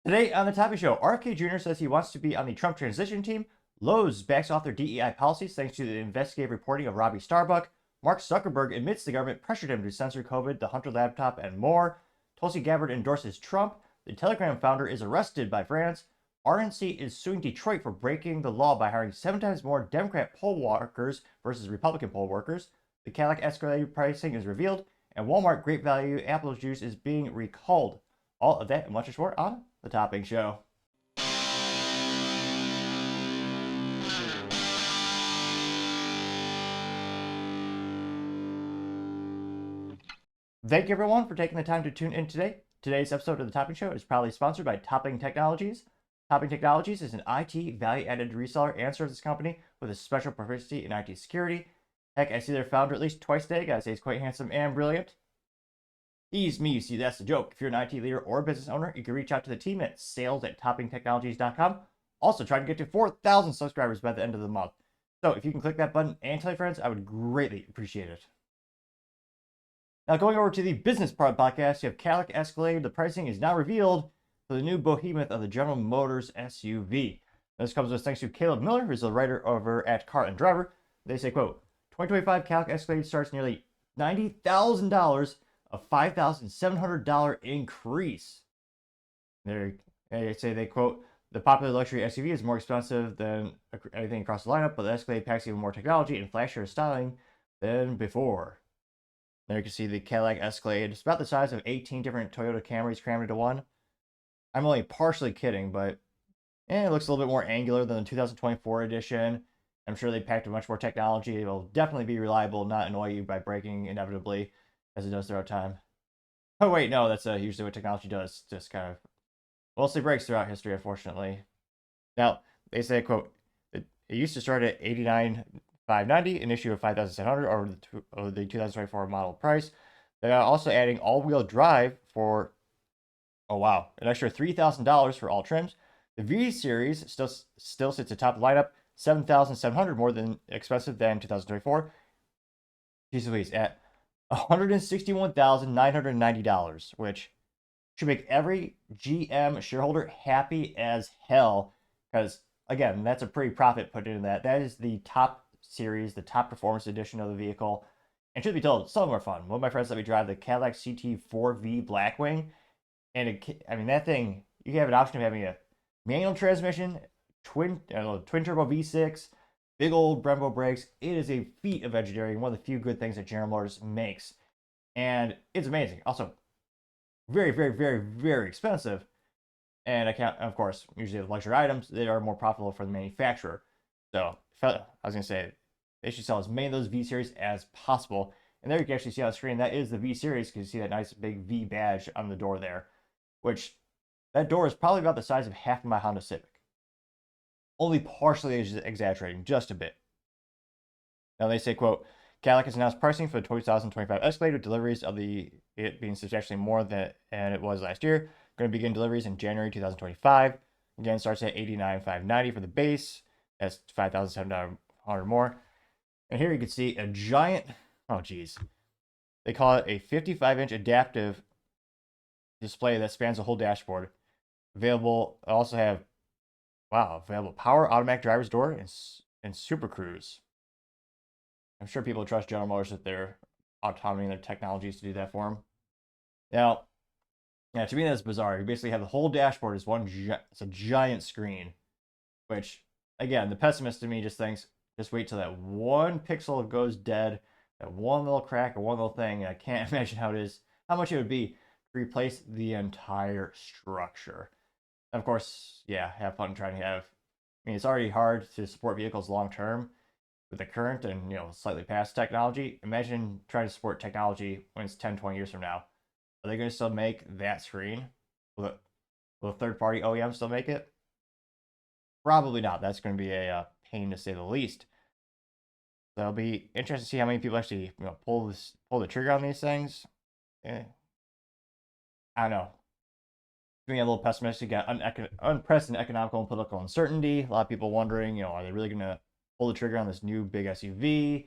Today on the Topic Show, RFK Jr. says he wants to be on the Trump transition team. Lowe's backs off their DEI policies thanks to the investigative reporting of Robby Starbuck. Mark Zuckerberg admits the government pressured him to censor COVID, the Hunter laptop, and more. Tulsi Gabbard endorses Trump. The Telegram founder is arrested by France. RNC is suing Detroit for breaking the law by hiring 7 times more Democrat poll workers versus Republican poll workers. The Cadillac Escalade pricing is revealed, and Walmart Great Value apple juice is being recalled. All of that and much more on The Topping Show. Thank you everyone for taking the time to tune in today. Today's episode of The Topping Show is proudly sponsored by Topping Technologies. Topping Technologies is an IT value-added reseller and services company with a special proficiency in IT security. Heck, I see their founder at least twice a day. Gotta say he's quite handsome and brilliant. Ease me, you see, that's the joke. If you're an IT leader or a business owner, you can reach out to the team at sales@toppingtechnologies.com. Also, trying to get to 4,000 subscribers by the end of the month. So if you can click that button and tell your friends, I would greatly appreciate it. Now, going over to the business part of the podcast, you have Cadillac Escalade. The pricing is now revealed for the new behemoth of the General Motors SUV. This comes with thanks to Caleb Miller, who's the writer over at Car and Driver. They say, quote, 2025 Cadillac Escalade starts nearly $90,000, a $5,700 increase. They say, they quote, the popular luxury SUV is more expensive than anything across the lineup, but the Escalade packs even more technology and flashier styling than before. There you can see the Cadillac Escalade. It's about the size of 18 different Toyota Camrys crammed into one. I'm only partially kidding, but it looks a little bit more angular than the 2024 edition. I'm sure they packed a much more technology. It will definitely be reliable, not annoy you by breaking inevitably, as it does throughout time. Oh wait, no, that's usually what technology does. Just kind of mostly breaks throughout history, unfortunately. Now, they say, quote, it used to start at $89,590, an issue of $5,700 over the 2024 model price. They are also adding all-wheel drive for, oh wow, an extra $3,000 for all trims. The V Series still sits atop the lineup, $7,700 more than expensive than 2024. Jeez Louise, at $161,990, which should make every GM shareholder happy as hell, because again, that's a pretty profit put into that. That is the top series, the top performance edition of the vehicle. And truth be told, some of them are fun. One of my friends let me drive the Cadillac CT4V Blackwing, and I mean, that thing, you have an option of having a manual transmission, twin turbo V6, big old Brembo brakes. It is a feat of engineering, one of the few good things that General Motors makes, and it's amazing. Also, very, very, very, very expensive. And of course, usually the luxury items, they are more profitable for the manufacturer. So I was gonna say they should sell as many of those V Series as possible. And there you can actually see on the screen that is the V Series, because you see that nice big V badge on the door there, which that door is probably about the size of half of my Honda Civic. Only partially exaggerating, just a bit. Now they say, quote, Cadillac has announced pricing for the 2025 Escalade, with deliveries of it being substantially more than it was last year. Going to begin deliveries in January 2025. Again, starts at $89,590 for the base. That's $5,700 more. And here you can see a giant, oh geez, they call it a 55-inch adaptive display that spans the whole dashboard. Available, also have, wow, available power, automatic driver's door, and Super Cruise. I'm sure people trust General Motors with their autonomy and their technologies to do that for them. Now, yeah, to me that's bizarre. You basically have the whole dashboard as it's a giant screen, which, again, the pessimist in me just thinks, just wait till that one pixel goes dead, that one little crack or one little thing, and I can't imagine how much it would be to replace the entire structure. And of course, yeah, have fun trying to have, I mean, it's already hard to support vehicles long term with the current and, slightly past technology. Imagine trying to support technology when it's 10, 20 years from now. Are they going to still make that screen? Will a third-party OEM still make it? Probably not. That's going to be a pain to say the least. So it'll be interesting to see how many people actually pull the trigger on these things. I don't know. Being a little pessimistic, got unprecedented economical and political uncertainty. A lot of people wondering, are they really going to pull the trigger on this new big SUV?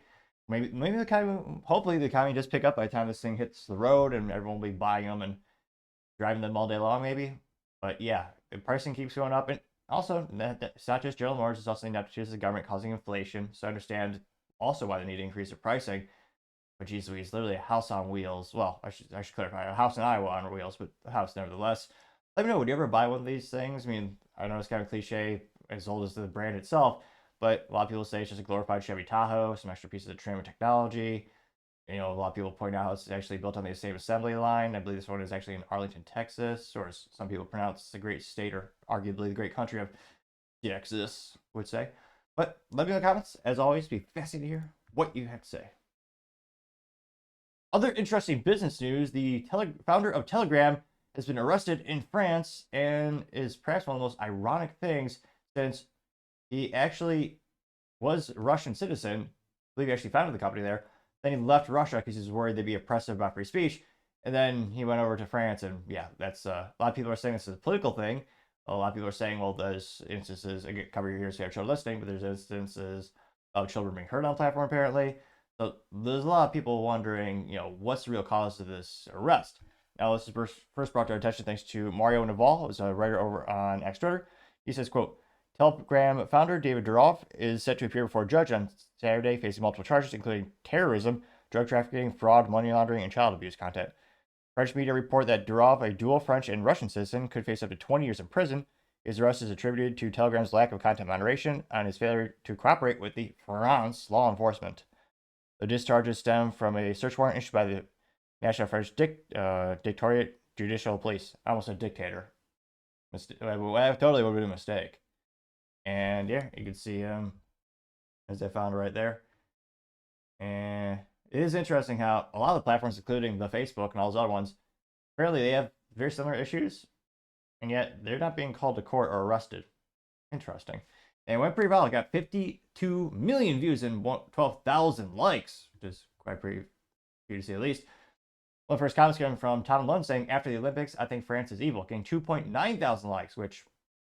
Maybe hopefully the economy does pick up by the time this thing hits the road and everyone will be buying them and driving them all day long, maybe. But yeah, the pricing keeps going up, and also it's not just General Motors; it's also the ineptitude of the government causing inflation. So I understand also why they need to increase their pricing. But geez Louise, literally a house on wheels. Well, I should clarify, a house in Iowa on wheels, but a house nevertheless. Let me know, would you ever buy one of these things? I mean, I know it's kind of cliche, as old as the brand itself, but a lot of people say it's just a glorified Chevy Tahoe, some extra pieces of trim and technology. You know, a lot of people point out it's actually built on the same assembly line. I believe this one is actually in Arlington, Texas, or as some people pronounce the great state, or arguably the great country of Texas, would say. But let me know in the comments. As always, be fascinated to hear what you have to say. Other interesting business news, the founder of Telegram has been arrested in France, and is perhaps one of the most ironic things, since he actually was a Russian citizen. I believe he actually founded the company there. Then he left Russia because he was worried they'd be oppressive about free speech. And then he went over to France, and yeah, that's a lot of people are saying this is a political thing. A lot of people are saying, well, there's instances, I get cover here, so you have children listening, but there's instances of children being hurt on the platform, apparently. So there's a lot of people wondering, you know, what's the real cause of this arrest? Now, this is first brought to our attention thanks to Mario Naval, who's a writer over on X Twitter. He says, quote, Telegram founder David Durov is set to appear before a judge on Saturday, facing multiple charges, including terrorism, drug trafficking, fraud, money laundering, and child abuse content. French media report that Durov, a dual French and Russian citizen, could face up to 20 years in prison. His arrest is attributed to Telegram's lack of content moderation and his failure to cooperate with the France law enforcement. The discharges stem from a search warrant issued by the National French Dictatorate Judicial Police. I almost said dictator. That totally would have been a mistake. And yeah, you can see him as I found right there. And it is interesting how a lot of the platforms, including the Facebook and all those other ones, apparently they have very similar issues, and yet they're not being called to court or arrested. Interesting. And it went pretty well. It got 52 million views and 12,000 likes, which is quite pretty few to say the least. One of the first comments came from Tom Lund saying, after the Olympics, I think France is evil, getting 2.9 thousand likes, which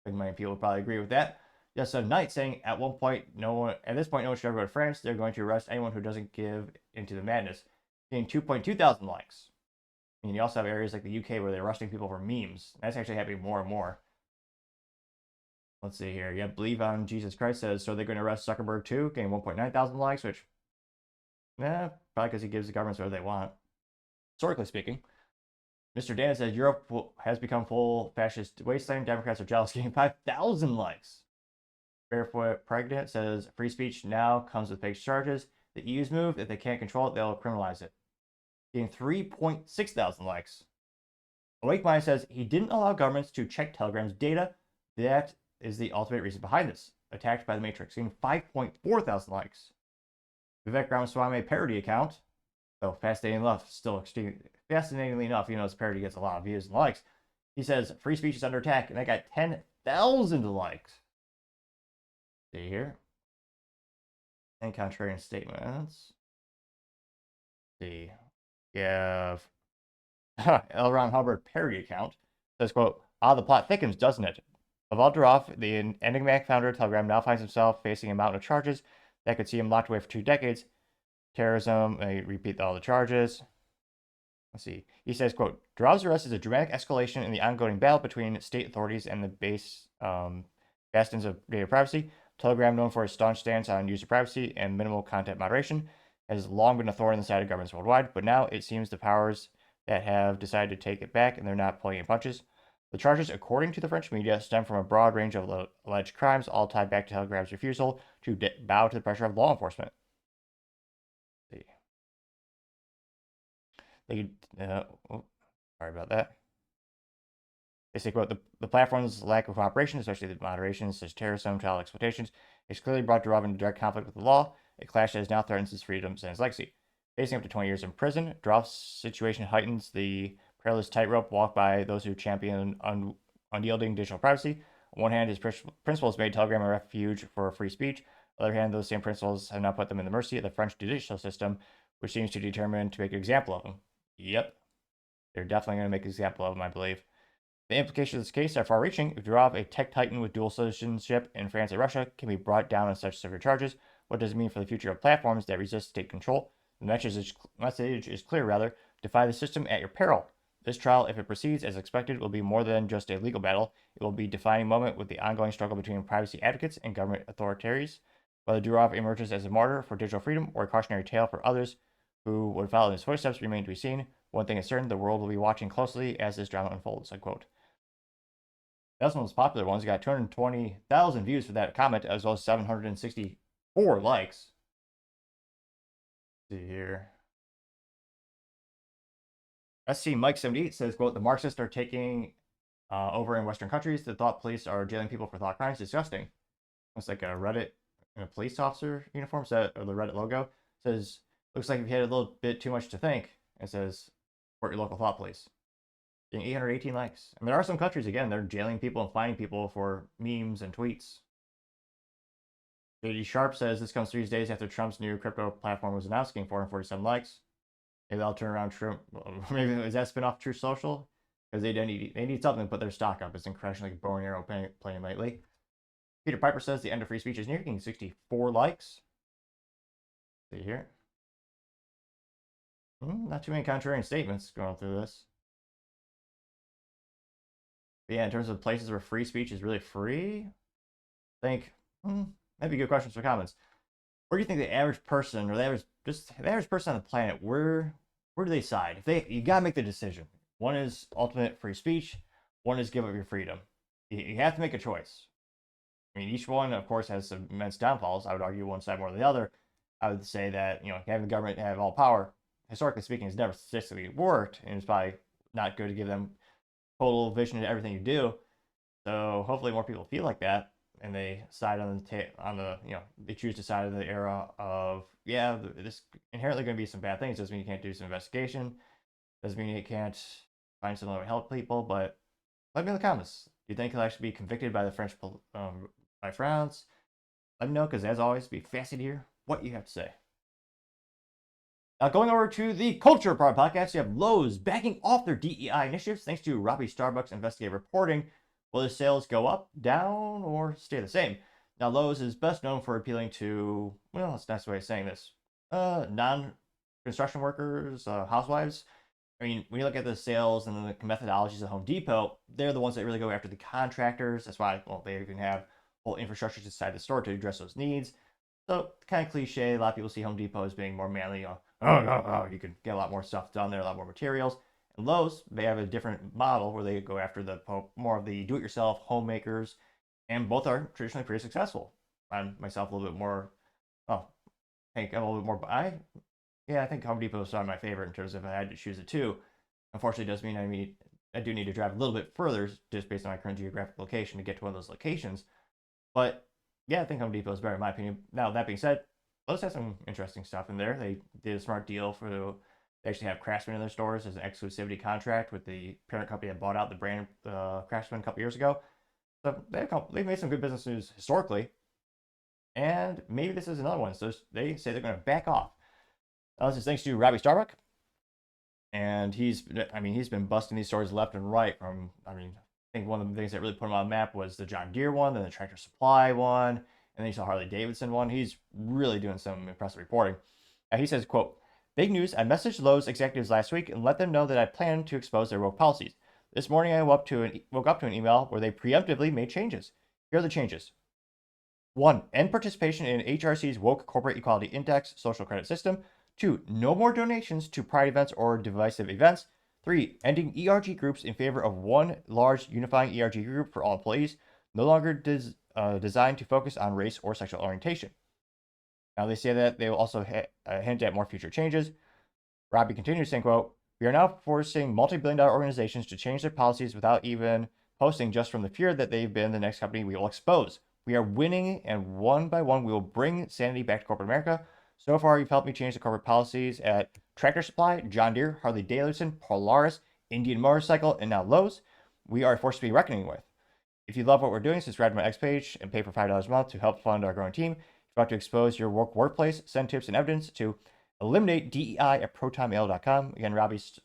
I think many people would probably agree with that. Just a Knight saying, at this point, no one should ever go to France. They're going to arrest anyone who doesn't give into the madness. Getting 2.2 thousand likes. And you also have areas like the UK where they're arresting people for memes. That's actually happening more and more. Let's see here. Yeah, Believe on Jesus Christ says, so they're going to arrest Zuckerberg too, getting 1.9 thousand likes, which, probably because he gives the governments whatever they want. Historically speaking. Mr. Dan says, Europe has become full fascist wasteland. Democrats are jealous, getting 5,000 likes. Barefoot Pregnant says, free speech now comes with fake charges. The EU's move, if they can't control it, they'll criminalize it. Getting 3.6 thousand likes. Awake Mind says, he didn't allow governments to check Telegram's data. That is the ultimate reason behind this. Attacked by the Matrix, getting 5.4 thousand likes. Vivek Ramaswamy parody account. So fascinating enough, fascinatingly enough, you know, his parody gets a lot of views and likes. He says, free speech is under attack, and I got 10,000 likes. See here. And contrarian statements. Let's see. You have L. Ron Hubbard parody account. Says, quote, the plot thickens, doesn't it? Naval Durov, the enigmatic founder of Telegram, now finds himself facing a mountain of charges that could see him locked away for 2 decades. Terrorism, I repeat all the charges. Let's see. He says, quote, Durov's arrest is a dramatic escalation in the ongoing battle between state authorities and the bastions of data privacy. Telegram, known for its staunch stance on user privacy and minimal content moderation, has long been a thorn in the side of governments worldwide, but now it seems the powers that have decided to take it back, and they're not pulling any punches. The charges, according to the French media, stem from a broad range of alleged crimes, all tied back to Telegram's refusal to bow to the pressure of law enforcement. Let's see. Sorry about that. They say, quote, the platform's lack of cooperation, especially the moderation, such as terrorism, child exploitations, has clearly brought Durov into direct conflict with the law, a clash that has now threatens his freedoms and his legacy. Facing up to 20 years in prison, Durov's situation heightens the perilous tightrope walked by those who champion unyielding digital privacy. On one hand, his principles made Telegram a refuge for free speech. On the other hand, those same principles have now put them in the mercy of the French judicial system, which seems to determine to make an example of him. Yep. They're definitely going to make an example of him, I believe. The implications of this case are far-reaching. If Durov, a tech titan with dual citizenship in France and Russia, can be brought down on such severe charges, what does it mean for the future of platforms that resist state control? The message is clear, rather. Defy the system at your peril. This trial, if it proceeds as expected, will be more than just a legal battle. It will be a defining moment with the ongoing struggle between privacy advocates and government authorities. Whether Durov emerges as a martyr for digital freedom or a cautionary tale for others who would follow in his footsteps remain to be seen. One thing is certain, the world will be watching closely as this drama unfolds, unquote. That's one of the most popular ones. You got 220,000 views for that comment, as well as 764 likes. Let's see here. SC Mike 78 says, quote, the Marxists are taking over in Western countries. The thought police are jailing people for thought crimes. Disgusting. Looks like a Reddit and a police officer uniform set, or the Reddit logo. It says, looks like if you had a little bit too much to think. It says, support your local thought police. Getting 818 likes. And there are some countries, again, they're jailing people and fining people for memes and tweets. JD Sharp says, this comes 3 days after Trump's new crypto platform was announced, getting 447 likes. Maybe they'll turn around True. Maybe is that spin off True Social? Because they need something to put their stock up. It's incredibly like bow and arrow playing lately. Peter Piper says the end of free speech is near, getting 64 likes. See here. Not too many contrarian statements going through this. But yeah, in terms of places where free speech is really free, I think that'd be good questions for comments. Where do you think the average person, or the average person on the planet, where do they side? You gotta make the decision. One is ultimate free speech. One is give up your freedom. You have to make a choice. I mean, each one, of course, has some immense downfalls. I would argue one side more than the other. I would say that having the government have all power, historically speaking, has never statistically worked, and it's probably not good to give them total vision to everything you do. So hopefully more people feel like that, and they side they choose to side of the era of this inherently going to be some bad things. Doesn't mean you can't do some investigation. Doesn't mean you can't find something that will help people. But let me know in the comments. Do you think he'll actually be convicted by the French by France? Let me know, because as always, be fascinated to hear what you have to say. Now, going over to the culture part of the podcast, you have Lowe's backing off their DEI initiatives thanks to Robby Starbuck's investigative reporting. Will the sales go up, down, or stay the same? Now, Lowe's is best known for appealing to, well, that's a nice way of saying this, non-construction workers, housewives. I mean, when you look at the sales and the methodologies of Home Depot, they're the ones that really go after the contractors. That's why, they even have whole infrastructure inside the store to address those needs. So, kind of cliche. A lot of people see Home Depot as being more manly. You can get a lot more stuff done there, a lot more materials. And Lowe's, they have a different model where they go after the more of the do-it-yourself homemakers, and both are traditionally pretty successful. I'm myself a little bit more. I think I'm a little bit more. I think Home Depot is my favorite in terms of if I had to choose the two. Unfortunately, it does mean I do need to drive a little bit further just based on my current geographic location to get to one of those locations. But yeah, I think Home Depot is better in my opinion. Now, that being said, Lowe's has some interesting stuff in there. They did a smart deal they actually have Craftsman in their stores as an exclusivity contract with the parent company that bought out the brand Craftsman a couple years ago. So they've made some good business news historically. And maybe this is another one. So they say they're going to back off. This is thanks to Robby Starbuck. And he's been busting these stores left and right. I think one of the things that really put him on the map was the John Deere one, then the Tractor Supply one, and then you saw Harley Davidson one. He's really doing some impressive reporting. He says, quote, big news, I messaged Lowe's executives last week and let them know that I plan to expose their woke policies. This morning I woke up to an email where they preemptively made changes. Here are the changes. 1. End participation in HRC's Woke Corporate Equality Index social credit system. 2. No more donations to pride events or divisive events. 3. Ending ERG groups in favor of one large unifying ERG group for all employees, no longer designed to focus on race or sexual orientation. Now, they say that they will also hint at more future changes. Robby continues saying, quote, we are now forcing multi-billion-dollar organizations to change their policies without even posting, just from the fear that they've been the next company we will expose. We are winning, and one by one, we will bring sanity back to corporate America. So far, you've helped me change the corporate policies at Tractor Supply, John Deere, Harley Davidson, Polaris, Indian Motorcycle, and now Lowe's. We are a force to be reckoning with. If you love what we're doing, subscribe to my X page and pay for $5 a month to help fund our growing team. If you want to expose your workplace, send tips and evidence to eliminatedei@protonmail.com. Again, Robby's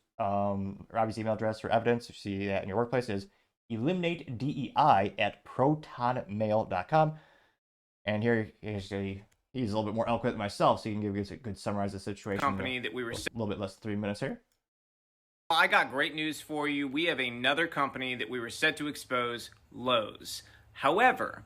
email address for evidence, if you see that in your workplace, is eliminatedei@protonmail.com. And here he's a little bit more eloquent than myself, so he can give you a good summarize the situation. Company that we were a little bit less than 3 minutes here. I got great news for you. We have another company that we were set to expose, Lowe's. However,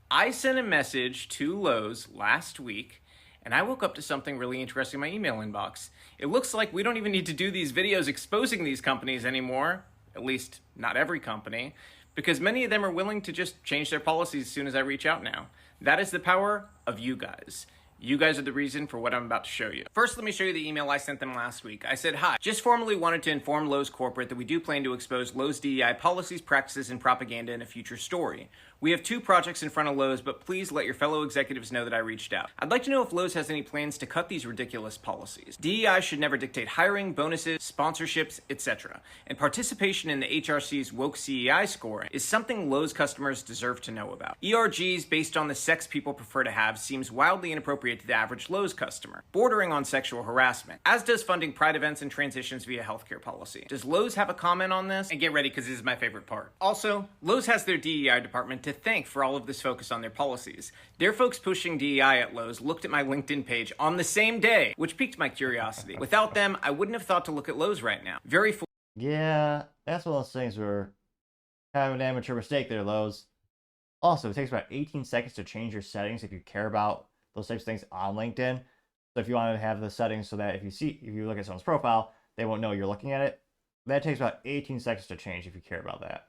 I sent a message to Lowe's last week and I woke up to something really interesting in my email inbox. It looks like we don't even need to do these videos exposing these companies anymore, at least not every company, because many of them are willing to just change their policies as soon as I reach out now. That is the power of you guys. You guys are the reason for what I'm about to show you. First, let me show you the email I sent them last week. I said, hi, just formally wanted to inform Lowe's Corporate that we do plan to expose Lowe's DEI policies, practices, and propaganda in a future story. We have 2 projects in front of Lowe's, but please let your fellow executives know that I reached out. I'd like to know if Lowe's has any plans to cut these ridiculous policies. DEI should never dictate hiring, bonuses, sponsorships, etc. And participation in the HRC's woke CEI score is something Lowe's customers deserve to know about. ERGs based on the sex people prefer to have seems wildly inappropriate to the average Lowe's customer, bordering on sexual harassment, as does funding pride events and transitions via healthcare policy. Does Lowe's have a comment on this? And get ready, because this is my favorite part. Also, Lowe's has their DEI department to thank for all of this focus on their policies. Their folks pushing DEI at Lowe's looked at my LinkedIn page on the same day, which piqued my curiosity. Without them, I wouldn't have thought to look at Lowe's right now. Yeah, that's one of those things where kind of an amateur mistake there, Lowe's. Also, it takes about 18 seconds to change your settings if you care about those types of things on LinkedIn. So if you want to have the settings so that if you look at someone's profile, they won't know you're looking at it, that takes about 18 seconds to change if you care about that.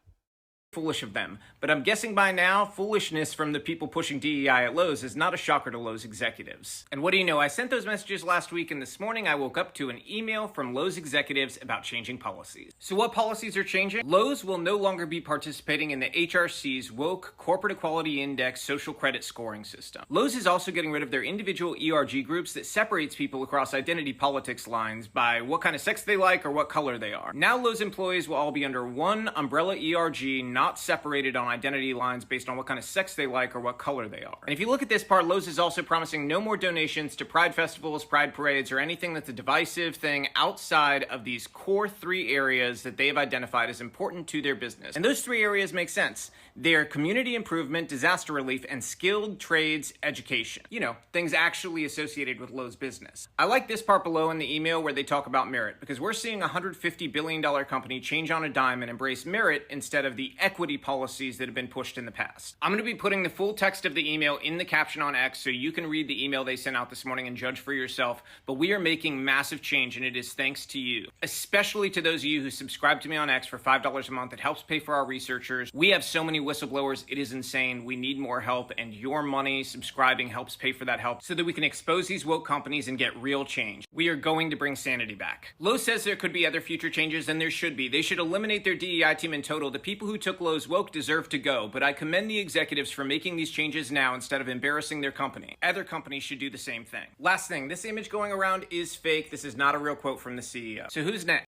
Foolish of them, but I'm guessing by now foolishness from the people pushing DEI at Lowe's is not a shocker to Lowe's executives. And what do you know, I sent those messages last week, and this morning I woke up to an email from Lowe's executives about changing policies. So what policies are changing? Lowe's will no longer be participating in the HRC's woke Corporate Equality Index social credit scoring system. Lowe's is also getting rid of their individual ERG groups that separates people across identity politics lines by what kind of sex they like or what color they are. Now Lowe's employees will all be under one umbrella ERG, not separated on identity lines based on what kind of sex they like or what color they are. And if you look at this part, Lowe's is also promising no more donations to pride festivals, pride parades, or anything that's a divisive thing outside of these core 3 areas that they have identified as important to their business. And those 3 areas make sense. They're community improvement, disaster relief, and skilled trades education. You know, things actually associated with Lowe's business. I like this part below in the email where they talk about merit, because we're seeing a $150 billion company change on a dime and embrace merit instead of the equity policies that have been pushed in the past. I'm going to be putting the full text of the email in the caption on X so you can read the email they sent out this morning and judge for yourself, but we are making massive change, and it is thanks to you, especially to those of you who subscribe to me on X for $5 a month. It helps pay for our researchers. We have so many whistleblowers, it is insane. We need more help, and your money subscribing helps pay for that help so that we can expose these woke companies and get real change. We are going to bring sanity back. Lowe's says there could be other future changes, and there should be. They should eliminate their DEI team in total. The people who took Lowe's woke deserve to go, but I commend the executives for making these changes now instead of embarrassing their company. Other companies should do the same thing. Last thing, this image going around is fake. This is not a real quote from the CEO. So who's next?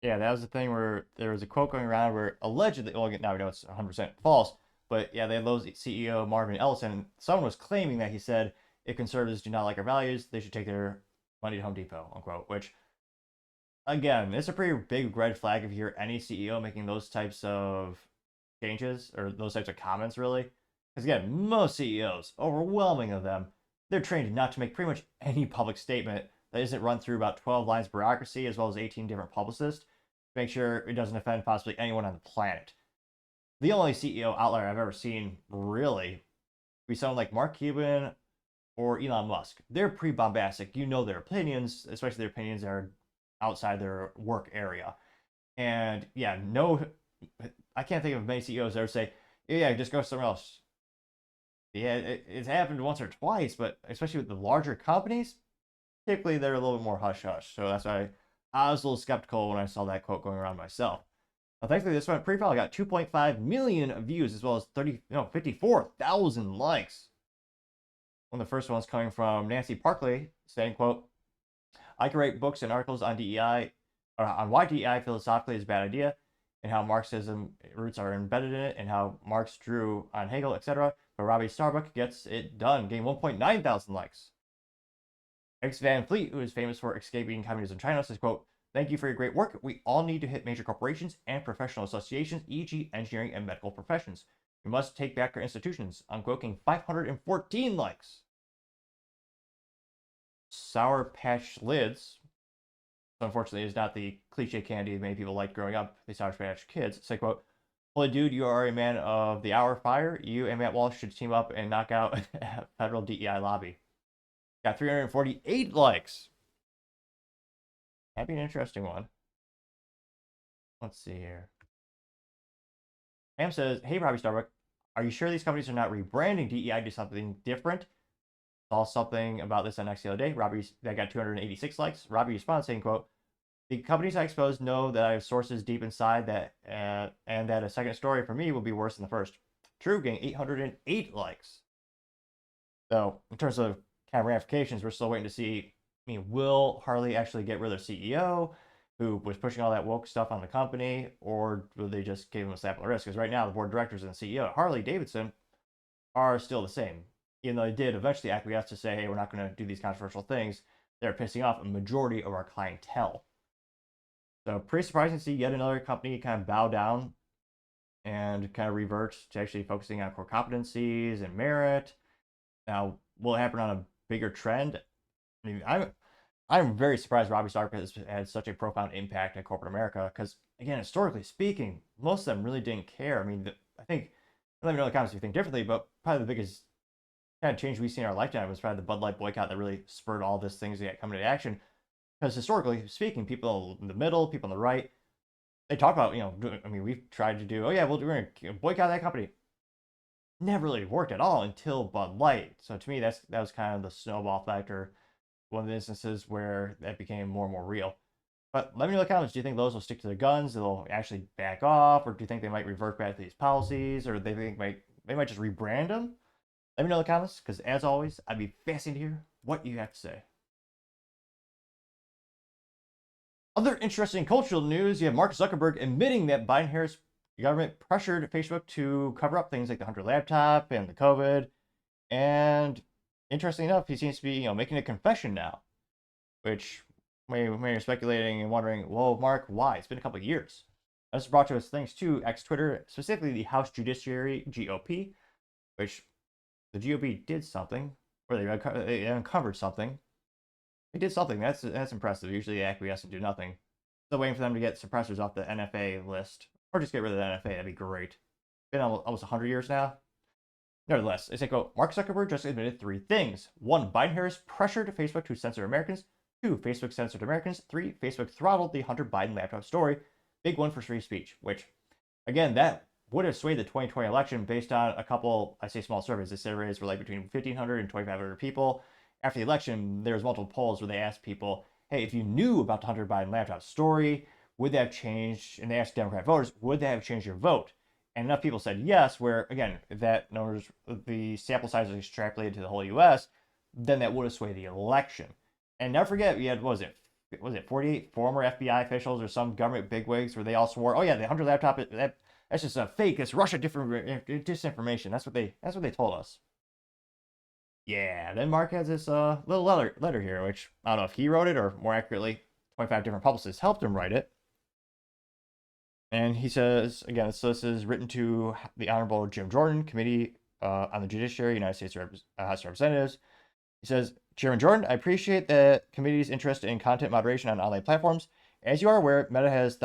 Yeah, that was the thing where there was a quote going around where allegedly, well, now we know it's 100% false, but yeah, they had Lowe's CEO Marvin Ellison, and someone was claiming that he said, if conservatives do not like our values, they should take their money to Home Depot, unquote, which, again, it's a pretty big red flag if you hear any CEO making those types of changes or those types of comments, really. Because again, most CEOs, overwhelming of them, they're trained not to make pretty much any public statement that isn't run through about 12 lines of bureaucracy as well as 18 different publicists to make sure it doesn't offend possibly anyone on the planet. The only CEO outlier I've ever seen, really, would be someone like Mark Cuban or Elon Musk. They're pretty bombastic. You know their opinions, especially their opinions that are outside their work area. And yeah, no, I can't think of many CEOs that ever say, yeah, just go somewhere else. Yeah, it's happened once or twice, but especially with the larger companies, typically they're a little bit more hush-hush. So that's why I was a little skeptical when I saw that quote going around myself. Now, thankfully, this one pretty probably got 2.5 million views as well as 54,000 likes. One of the first ones coming from Nancy Parkley saying, quote, I can write books and articles on DEI, or on why DEI philosophically is a bad idea, and how Marxism roots are embedded in it, and how Marx drew on Hegel, etc. But Robby Starbuck gets it done, getting 1.9 thousand likes. X Van Fleet, who is famous for escaping communism in China, says, quote, thank you for your great work. We all need to hit major corporations and professional associations, e.g. engineering and medical professions. We must take back our institutions. Unquote, getting 514 likes. Sour Patch Lids, so unfortunately, is not the cliche candy many people liked growing up, the Sour Patch Kids. Say, quote, "Holy dude, you are a man of the hour fire. You and Matt Walsh should team up and knock out federal DEI lobby." Got 348 likes. That'd be an interesting one. Let's see here. Pam says, "Hey, Robby Starbuck, are you sure these companies are not rebranding DEI to something different? Saw something about this on X the other day. That got 286 likes. Robby responds saying, quote, "The companies I expose know that I have sources deep inside that, and that a second story for me will be worse than the first." True, getting 808 likes. So, in terms of kind of ramifications, we're still waiting to see. I mean, will Harley actually get rid of their CEO, who was pushing all that woke stuff on the company, or will they just give him a slap on the wrist? Because right now, the board of directors and the CEO, Harley Davidson, are still the same. Even though they did eventually acquiesce to say, hey, we're not going to do these controversial things, they're pissing off a majority of our clientele. So pretty surprising to see yet another company kind of bow down and kind of revert to actually focusing on core competencies and merit. Now, will it happen on a bigger trend? I mean, I'm very surprised Robby Starbuck has had such a profound impact in corporate America because, again, historically speaking, most of them really didn't care. I mean, I think, let me know in the comments if you think differently, but probably the biggest kind of change we've seen in our lifetime was probably the Bud Light boycott that really spurred all these things to get coming into action. Because historically speaking, people in the middle, people on the right, they talk about, I mean, we've tried to do, oh yeah, we're going to boycott that company. Never really worked at all until Bud Light. So to me, that was kind of the snowball factor, one of the instances where that became more and more real. But let me know in the comments, do you think Lowe's will stick to their guns, they'll actually back off, or do you think they might revert back to these policies, or they think they might just rebrand them? Let me know in the comments, because as always, I'd be fascinated to hear what you have to say. Other interesting cultural news, you have Mark Zuckerberg admitting that Biden-Harris government pressured Facebook to cover up things like the Hunter laptop and the COVID. And interestingly enough, he seems to be, making a confession now, which may are speculating and wondering, well, Mark, why? It's been a couple of years. This is brought to us thanks to Twitter, specifically the House Judiciary, GOP, which the GOP did something, or they uncovered something. They did something. That's impressive. Usually they acquiesce and do nothing. Still waiting for them to get suppressors off the NFA list, or just get rid of the NFA. That'd be great. It's been almost 100 years now. Nevertheless, they say, quote, Mark Zuckerberg just admitted 3 things. 1, Biden-Harris pressured Facebook to censor Americans. 2, Facebook censored Americans. 3, Facebook throttled the Hunter Biden laptop story. Big one for free speech, which, again, that would have swayed the 2020 election based on a couple, I say small surveys. The surveys were like between 1,500 and 2,500 people. After the election, there was multiple polls where they asked people, hey, if you knew about the Hunter Biden laptop story, would that have changed, and they asked Democrat voters, would that have changed your vote? And enough people said yes, where, again, if that numbers, the sample size was extrapolated to the whole U.S., then that would have swayed the election. And never forget, we had, was it 48 former FBI officials or some government bigwigs where they all swore, oh yeah, the Hunter laptop, that's just a fake, it's Russia disinformation. That's what they told us. Yeah, then Mark has this little letter here, which I don't know if he wrote it or more accurately, 25 different publicists helped him write it. And he says, again, so this is written to the Honorable Jim Jordan, Committee on the Judiciary, United States House of Representatives. He says, Chairman Jordan, I appreciate the committee's interest in content moderation on online platforms. As you are aware, Meta has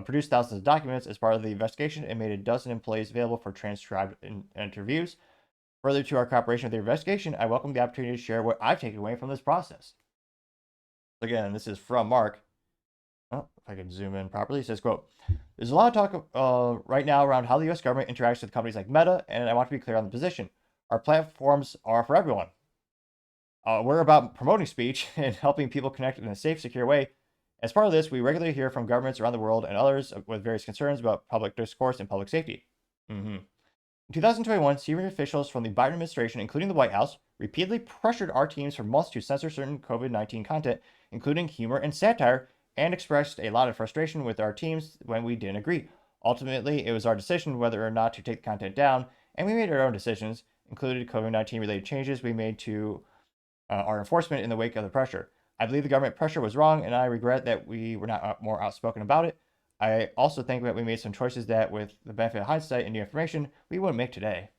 produced thousands of documents as part of the investigation and made a dozen employees available for transcribed interviews. Further to our cooperation with the investigation, I welcome the opportunity to share what I've taken away from this process. Again, this is from Mark. Oh, if I can zoom in properly, it says, quote, there's a lot of talk right now around how the U.S. government interacts with companies like Meta, and I want to be clear on the position. Our platforms are for everyone. We're about promoting speech and helping people connect in a safe, secure way. As part of this, we regularly hear from governments around the world and others with various concerns about public discourse and public safety. In 2021, senior officials from the Biden administration, including the White House, repeatedly pressured our teams for months to censor certain COVID-19 content, including humor and satire, and expressed a lot of frustration with our teams when we didn't agree. Ultimately, it was our decision whether or not to take the content down, and we made our own decisions, including COVID-19 related changes we made to our enforcement in the wake of the pressure. I believe the government pressure was wrong, and I regret that we were not more outspoken about it. I also think that we made some choices that, with the benefit of hindsight and new information, we wouldn't make today.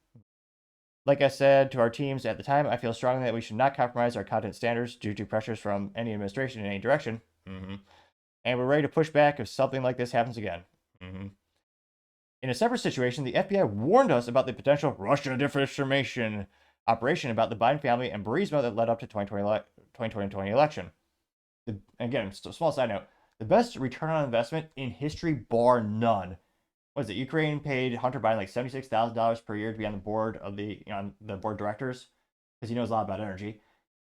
Like I said to our teams at the time, I feel strongly that we should not compromise our content standards due to pressures from any administration in any direction. and we're ready to push back if something like this happens again. In a separate situation, the FBI warned us about the potential Russian disinformation operation about the Biden family and Burisma that led up to 2020 election. Again, small side note, the best return on investment in history, bar none. What is it? Ukraine paid Hunter Biden like $76,000 per year to be on the board of the board of directors because he knows a lot about energy.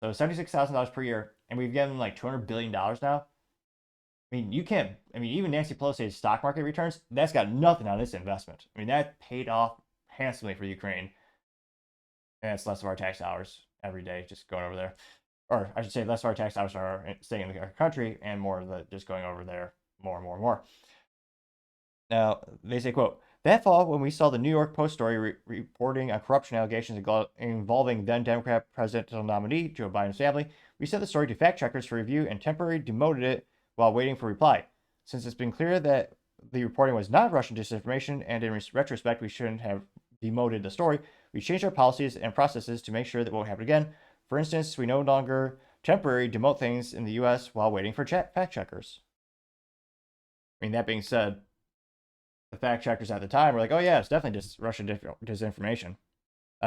So $76,000 per year, and we've given him like $200 billion now. I mean, you can't. I mean, even Nancy Pelosi's stock market returns, that's got nothing on this investment. I mean, that paid off handsomely for Ukraine, and it's less of our tax dollars every day just going over there. Or I should say, less of our tax dollars are staying in our country, and more of the just going over there more and more and more. Now, they say, quote, that fall, when we saw the New York Post story reporting on corruption allegations involving then-Democrat presidential nominee Joe Biden's family, we sent the story to fact-checkers for review and temporarily demoted it while waiting for reply. Since it's been clear that the reporting was not Russian disinformation, and in retrospect we shouldn't have demoted the story, we changed our policies and processes to make sure that won't happen again. For instance, we no longer temporarily demote things in the U.S. while waiting for fact-checkers. I mean, that being said, the fact-checkers at the time were like, oh yeah, it's definitely just Russian disinformation.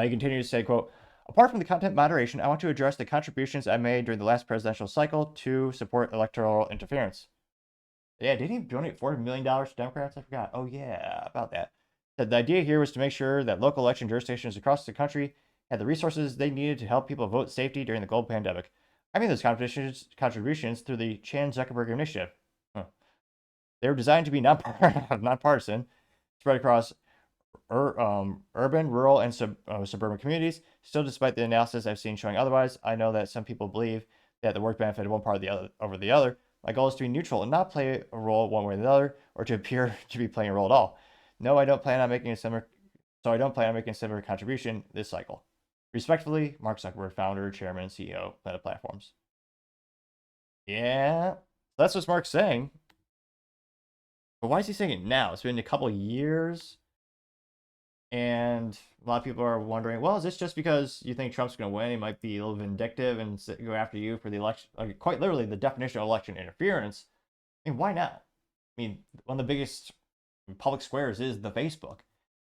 He continues to say, quote, apart from the content moderation, I want to address the contributions I made during the last presidential cycle to support electoral interference. Yeah, didn't he donate $400 million to Democrats? I forgot. Oh yeah, about that. Said the idea here was to make sure that local election jurisdictions across the country had the resources they needed to help people vote safety during the global pandemic. I made those contributions through the Zuckerberg initiative. They were designed to be nonpartisan, spread across urban, rural, and suburban communities. Still, despite the analysis I've seen showing otherwise, I know that some people believe that the work benefited one part of the other over the other. My goal is to be neutral and not play a role one way or the other, or to appear to be playing a role at all. No, I don't plan on making a similar contribution this cycle. Respectfully, Mark Zuckerberg, founder, chairman, CEO, Meta Platforms. Yeah, that's what Mark's saying. But why is he saying it now? It's been a couple of years. And a lot of people are wondering, well, is this just because you think Trump's going to win? He might be a little vindictive and go after you for the election. Like, quite literally, the definition of election interference. I mean, why not? I mean, one of the biggest public squares is the Facebook.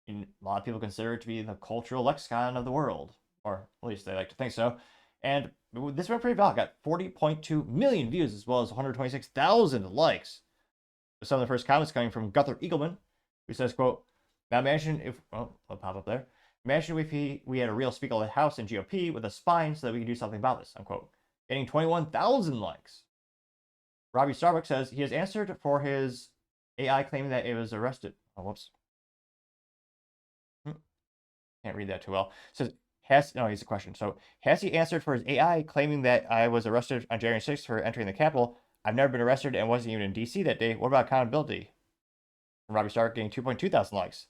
And a lot of people consider it to be the cultural lexicon of the world. Or at least they like to think so. And this went pretty well. Got 40.2 million views as well as 126,000 likes. Some of the first comments coming from Gunther Eagleman, who says, quote, now imagine if, well, it'll pop up there. Imagine if we had a real Speaker of the House in GOP with a spine so that we could do something about this, unquote. Getting 21,000 likes. Robby Starbuck says he has answered for his AI claiming that it was arrested. Oh, whoops. Can't read that too well. Says, he's a question. So, has he answered for his AI claiming that I was arrested on January 6th for entering the Capitol? I've never been arrested and wasn't even in D.C. that day. What about accountability? Robby Starbuck getting 2.2 thousand likes.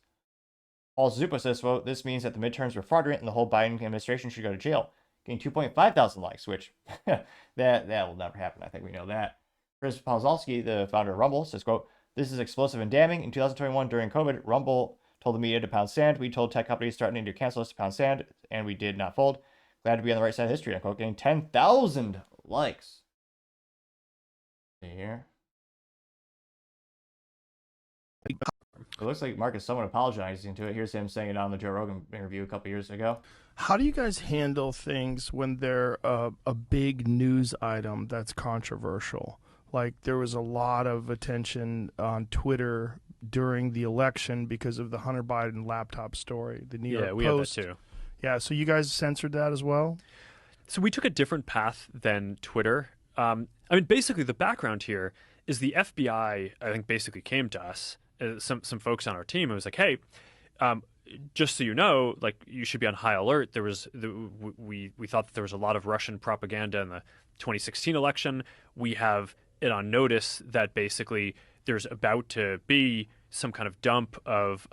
Paul Zupa says, well, this means that the midterms were fraudulent and the whole Biden administration should go to jail. Getting 2.5 thousand likes, which that will never happen. I think we know that. Chris Pawlowski, the founder of Rumble, says, quote, this is explosive and damning. In 2021, during COVID, Rumble told the media to pound sand. We told tech companies threatening to cancel us to pound sand, and we did not fold. Glad to be on the right side of history, unquote. Getting 10,000 likes. See here. It looks like Mark is somewhat apologizing to it. Here's him saying it on the Joe Rogan interview a couple years ago. How do you guys handle things when they're a big news item that's controversial? Like there was a lot of attention on Twitter during the election because of the Hunter Biden laptop story. The New York Post. Yeah, we have that too. Yeah, so you guys censored that as well? So we took a different path than Twitter. I mean, basically the background here is the FBI, I think, basically came to us, some folks on our team, and was like, hey, just so you know, like you should be on high alert. There was we thought that there was a lot of Russian propaganda in the 2016 election. We have it on notice that basically there's about to be some kind of dump of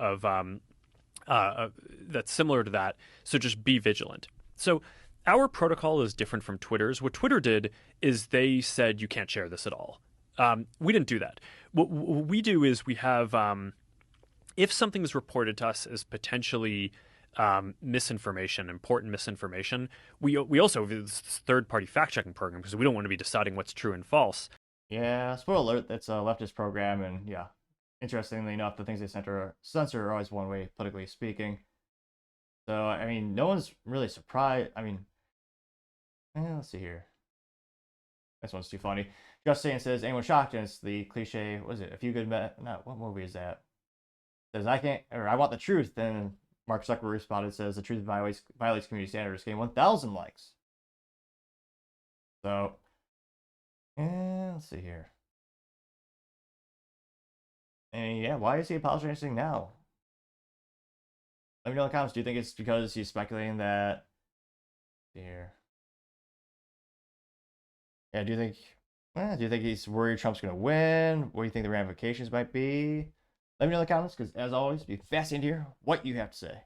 that's similar to that. So just be vigilant. So our protocol is different from Twitter's. What Twitter did is they said you can't share this at all. We didn't do that. What we do is we have, if something is reported to us as potentially misinformation, important misinformation, we also have this third-party fact-checking program because we don't want to be deciding what's true and false. Yeah, spoiler alert, that's a leftist program, and yeah, interestingly enough, the things they censor are always one way, politically speaking. So, I mean, no one's really surprised. I mean, let's see here. This one's too funny. Just saying says, anyone shocked? And it's the cliche, what is it? A Few Good Men. No, what movie is that? Says, I can't, or I want the truth. Then Mark Zuckerberg responded, says, the truth violates community standards. Getting 1,000 likes. So, let's see here. And yeah, why is he apologizing now? Let me know in the comments. Do you think it's because he's speculating that? Here. Yeah, do you think he's worried Trump's gonna win? What do you think the ramifications might be? Let me know in the comments, because as always, be fascinated to hear what you have to say.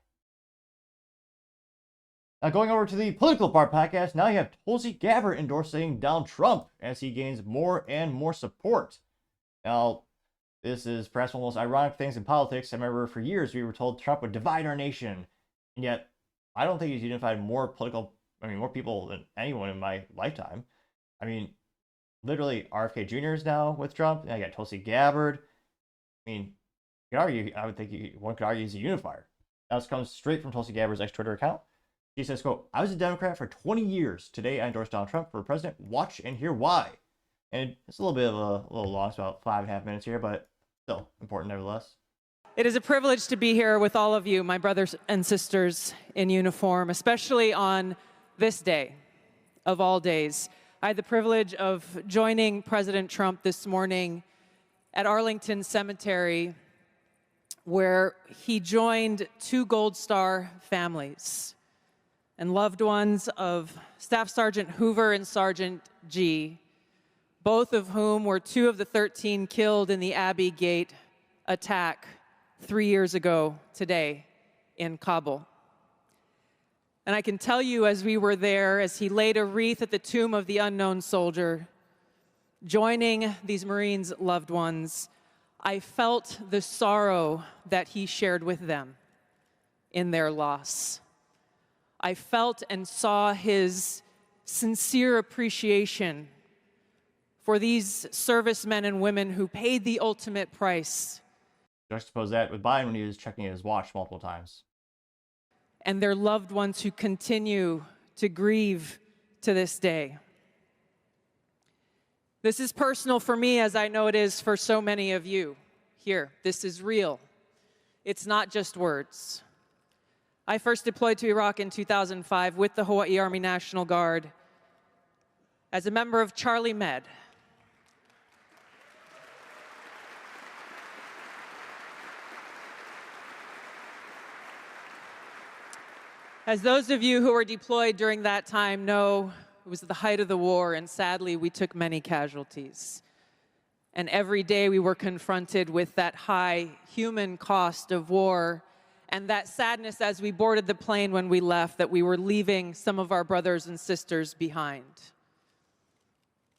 Now, going over to the political part podcast, now you have Tulsi Gabbard endorsing Donald Trump as he gains more and more support. Now, this is perhaps one of the most ironic things in politics. I remember for years we were told Trump would divide our nation, and yet I don't think he's unified more people than anyone in my lifetime. I mean, literally, RFK Jr. is now with Trump. I got Tulsi Gabbard. I mean, you could argue, one could argue he's a unifier. Now, this comes straight from Tulsi Gabbard's ex-Twitter account. She says, quote, I was a Democrat for 20 years. Today, I endorse Donald Trump for president. Watch and hear why. And it's a little bit of a little long. It's about 5.5 minutes here, but still important nevertheless. It is a privilege to be here with all of you, my brothers and sisters in uniform, especially on this day of all days. I had the privilege of joining President Trump this morning at Arlington Cemetery, where he joined 2 Gold Star families and loved ones of Staff Sergeant Hoover and Sergeant G, both of whom were 2 of the 13 killed in the Abbey Gate attack 3 years ago today in Kabul. And I can tell you, as we were there, as he laid a wreath at the tomb of the unknown soldier, joining these Marines' loved ones, I felt the sorrow that he shared with them in their loss. I felt and saw his sincere appreciation for these servicemen and women who paid the ultimate price. Juxtapose that with Biden when he was checking his watch multiple times. And their loved ones who continue to grieve to this day. This is personal for me, as I know it is for so many of you here. This is real. It's not just words. I first deployed to Iraq in 2005 with the Hawaii Army National Guard as a member of Charlie Med. As those of you who were deployed during that time know, it was the height of the war, and sadly, we took many casualties. And every day we were confronted with that high human cost of war and that sadness as we boarded the plane when we left, that we were leaving some of our brothers and sisters behind,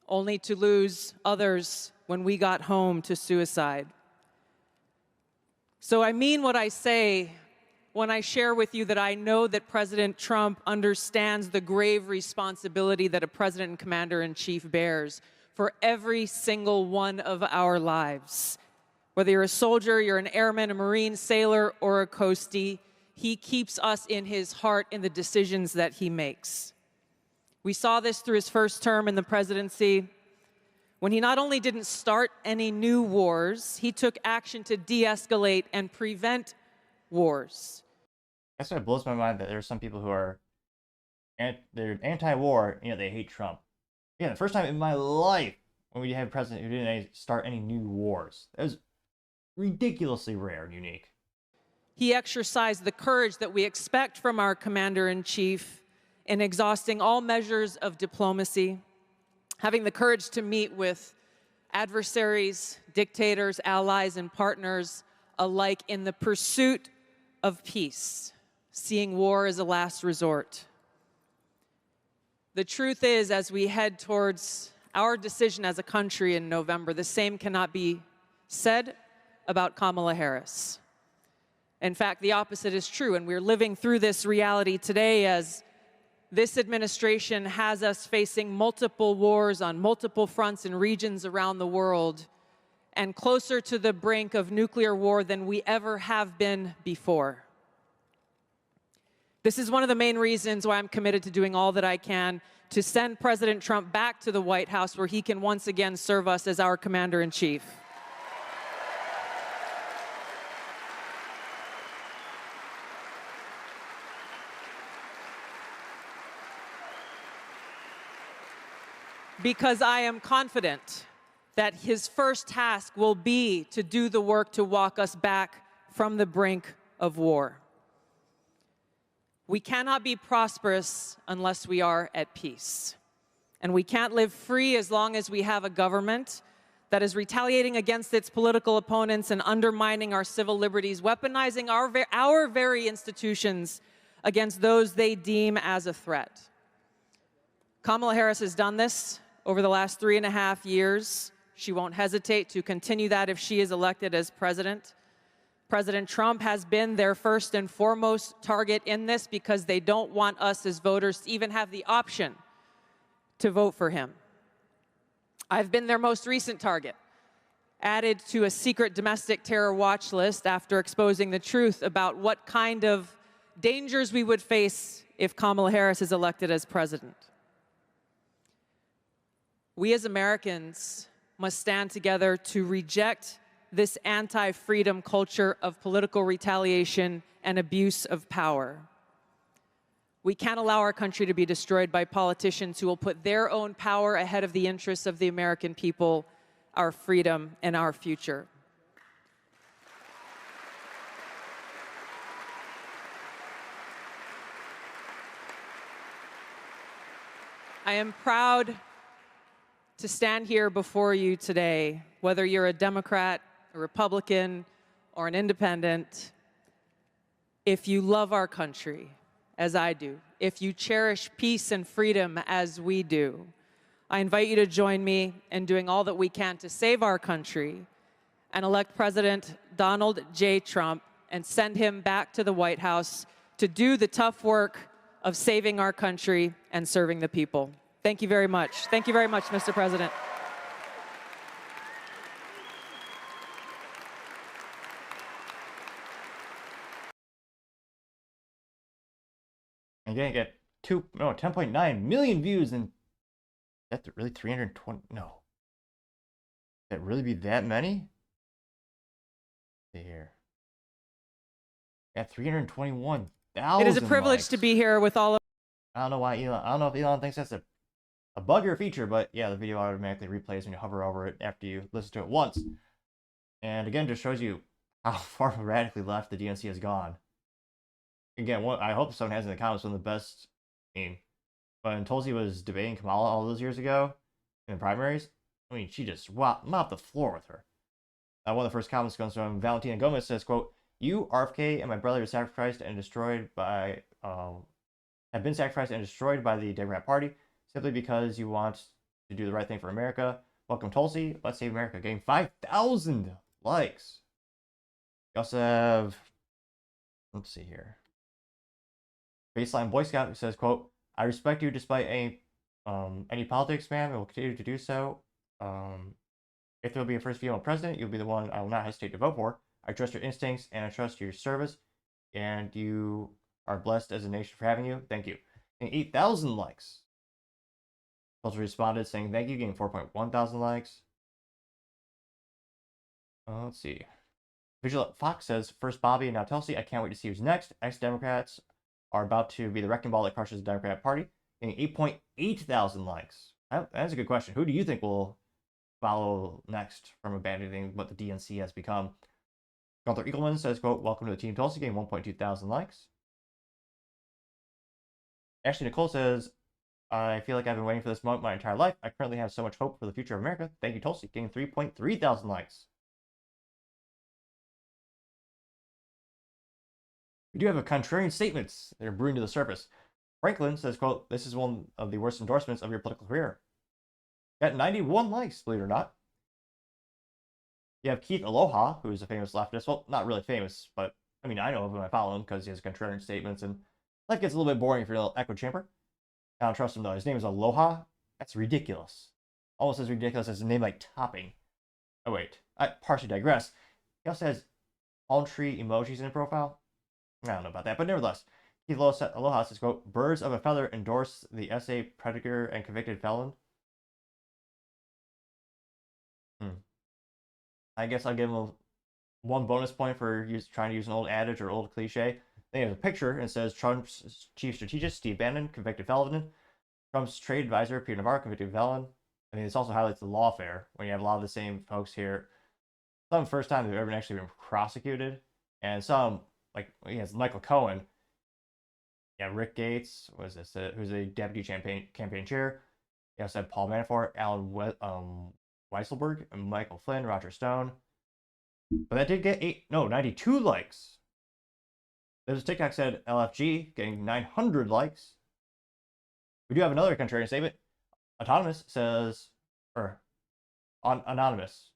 only to lose others when we got home to suicide. So I mean what I say when I share with you that I know that President Trump understands the grave responsibility that a president and commander-in-chief bears for every single one of our lives. Whether you're a soldier, you're an airman, a Marine, sailor, or a coastie, he keeps us in his heart in the decisions that he makes. We saw this through his first term in the presidency, when he not only didn't start any new wars, he took action to de-escalate and prevent wars. That's why it blows my mind that there are some people who are they're anti-war, they hate Trump. Yeah, the first time in my life when we had a president who didn't start any new wars. That was ridiculously rare and unique. He exercised the courage that we expect from our commander-in-chief in exhausting all measures of diplomacy, having the courage to meet with adversaries, dictators, allies, and partners alike in the pursuit of peace, seeing war as a last resort. The truth is, as we head towards our decision as a country in November, the same cannot be said about Kamala Harris. In fact, the opposite is true, and we're living through this reality today as this administration has us facing multiple wars on multiple fronts and regions around the world, and closer to the brink of nuclear war than we ever have been before. This is one of the main reasons why I'm committed to doing all that I can to send President Trump back to the White House, where he can once again serve us as our commander-in-chief. Because I am confident that his first task will be to do the work to walk us back from the brink of war. We cannot be prosperous unless we are at peace. And we can't live free as long as we have a government that is retaliating against its political opponents and undermining our civil liberties, weaponizing our very institutions against those they deem as a threat. Kamala Harris has done this over the last 3.5 years. She won't hesitate to continue that if she is elected as president. President Trump has been their first and foremost target in this because they don't want us as voters to even have the option to vote for him. I've been their most recent target, added to a secret domestic terror watch list after exposing the truth about what kind of dangers we would face if Kamala Harris is elected as president. We as Americans must stand together to reject this anti-freedom culture of political retaliation and abuse of power. We can't allow our country to be destroyed by politicians who will put their own power ahead of the interests of the American people, our freedom, and our future. I am proud to stand here before you today, whether you're a Democrat, a Republican, or an independent. If you love our country, as I do, if you cherish peace and freedom as we do, I invite you to join me in doing all that we can to save our country and elect President Donald J. Trump and send him back to the White House to do the tough work of saving our country and serving the people. Thank you very much. Thank you very much, Mr. President. And you're gonna get 10.9 million views, and that's really 320. No, that really be that many? Let's see here. At 321,000. It is a privilege likes. to be here with all of. I don't know why Elon. I don't know if Elon thinks that's a bug or a feature, but yeah, the video automatically replays when you hover over it after you listen to it once. And again, just shows you how far radically left the DNC has gone. Again, I hope someone has in the comments one of the best. I mean, when Tulsi was debating Kamala all those years ago in the primaries, I mean, she just mopped the floor with her. One of the first comments comes from Valentina Gomez, says, quote, "You, RFK, and my brother are sacrificed and destroyed by, have been sacrificed and destroyed by the Democrat Party simply because you want to do the right thing for America. Welcome, Tulsi. Let's save America." Getting 5,000 likes. We also have, let's see here, Baseline Boy Scout, who says, quote, "I respect you despite any politics, ma'am, and will continue to do so. If there will be a first female president, you'll be the one I will not hesitate to vote for. I trust your instincts and I trust your service, and you are blessed as a nation for having you. Thank you." And 8,000 likes. Also responded saying thank you, getting 4.1 thousand likes. Let's see. Visual Fox says, "First Bobby and now Tulsi. I can't wait to see who's next. Ex-Democrats are about to be the wrecking ball that crushes the Democrat Party." Getting 8.8 thousand likes. That's a good question. Who do you think will follow next from abandoning what the DNC has become? Gunther Eagleman says, quote, "Welcome to the Team Tulsi," getting 1.2 thousand likes. Ashley Nicole says, "I feel like I've been waiting for this moment my entire life. I currently have so much hope for the future of America. Thank you, Tulsi," getting 3.3 thousand likes. We do have a contrarian statements that are brewing to the surface. Franklin says, quote, "This is one of the worst endorsements of your political career." Got 91 likes, believe it or not. You have Keith Aloha, who is a famous leftist. Well, not really famous, but I mean, I know of him. I follow him because he has contrarian statements, and life gets a little bit boring if you're in an echo chamber. I don't trust him though. His name is Aloha. That's ridiculous. Almost as ridiculous as a name like Topping. Oh wait, I partially digress. He also has palm tree emojis in his profile. I don't know about that, but nevertheless, Keith Aloha says, quote, "Birds of a feather endorse the SA predator and convicted felon." I guess I'll give him one bonus point for trying to use an old adage or old cliche. Then he has a picture and it says Trump's chief strategist, Steve Bannon, convicted felon. Trump's trade advisor, Peter Navarro, convicted felon. I mean, this also highlights the lawfare when you have a lot of the same folks here. Some first time they've ever actually been prosecuted, and some, like, he has Michael Cohen. Yeah, Rick Gates, who's a deputy campaign chair. He also had Paul Manafort, Alan Weisselberg, and Michael Flynn, Roger Stone. But that did get 92 likes. There's a TikTok said LFG getting 900 likes. We do have another contrarian statement. Anonymous says, Anonymous.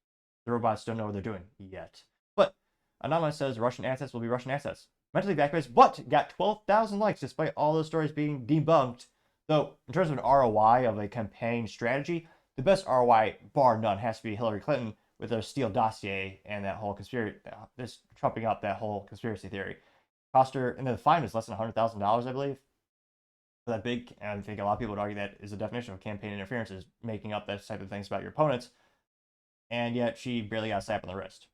The robots don't know what they're doing yet. But Anonymous says Russian assets will be Russian assets. Mentally evacuated, but got 12,000 likes despite all those stories being debunked. Though, in terms of an ROI of a campaign strategy, the best ROI, bar none, has to be Hillary Clinton with her Steele dossier and that whole conspiracy, this trumping up that whole conspiracy theory. Cost her, and the fine was less than $100,000, I believe. For that big, and I think a lot of people would argue that is the definition of campaign interference, is making up that type of things about your opponents. And yet she barely got a slap on the wrist.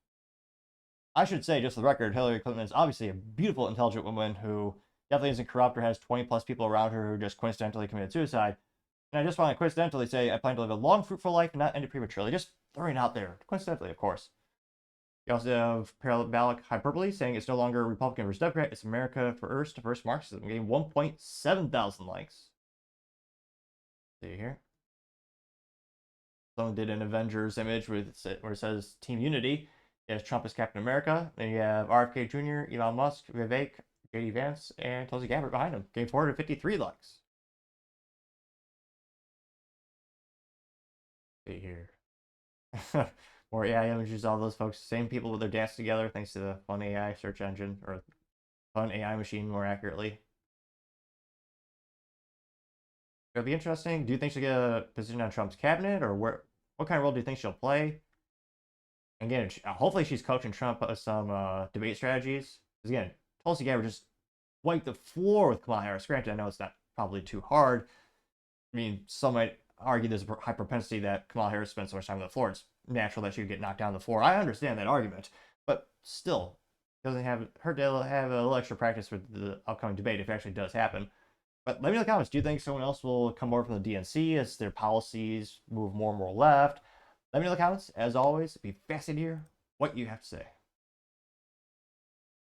I should say, just for the record, Hillary Clinton is obviously a beautiful, intelligent woman who definitely isn't corrupt or has 20 plus people around her who just coincidentally committed suicide. And I just want to coincidentally say I plan to live a long, fruitful life and not end it prematurely. Just throwing it out there. Coincidentally, of course. You also have parabolic hyperbole saying it's no longer Republican versus Democrat, it's America first versus Marxism, getting 1.7 thousand likes. See here. Someone did an Avengers image where it says Team Unity. It has Trump as Captain America. Then you have RFK Jr., Elon Musk, Vivek, JD Vance, and Tulsi Gabbard behind him. Getting 453 likes. See here. More AI images, all those folks, same people with their dance together thanks to the Fun AI search engine, or Fun AI machine more accurately. It'll be interesting. Do you think she'll get a position on Trump's cabinet, or what kind of role do you think she'll play? Again, hopefully she's coaching Trump some debate strategies. Because again, Tulsi Gabbard just wiped the floor with Kamala Harris. Granted, I know it's not probably too hard. I mean, some might argue there's a high propensity that Kamala Harris spends so much time on the floor. It's natural that she would get knocked down on the floor. I understand that argument, but still, it doesn't hurt to have a little extra practice with the upcoming debate if it actually does happen. But let me know in the comments, do you think someone else will come over from the DNC as their policies move more and more left? Let me know in the comments. As always, it'd be fascinating to hear what you have to say.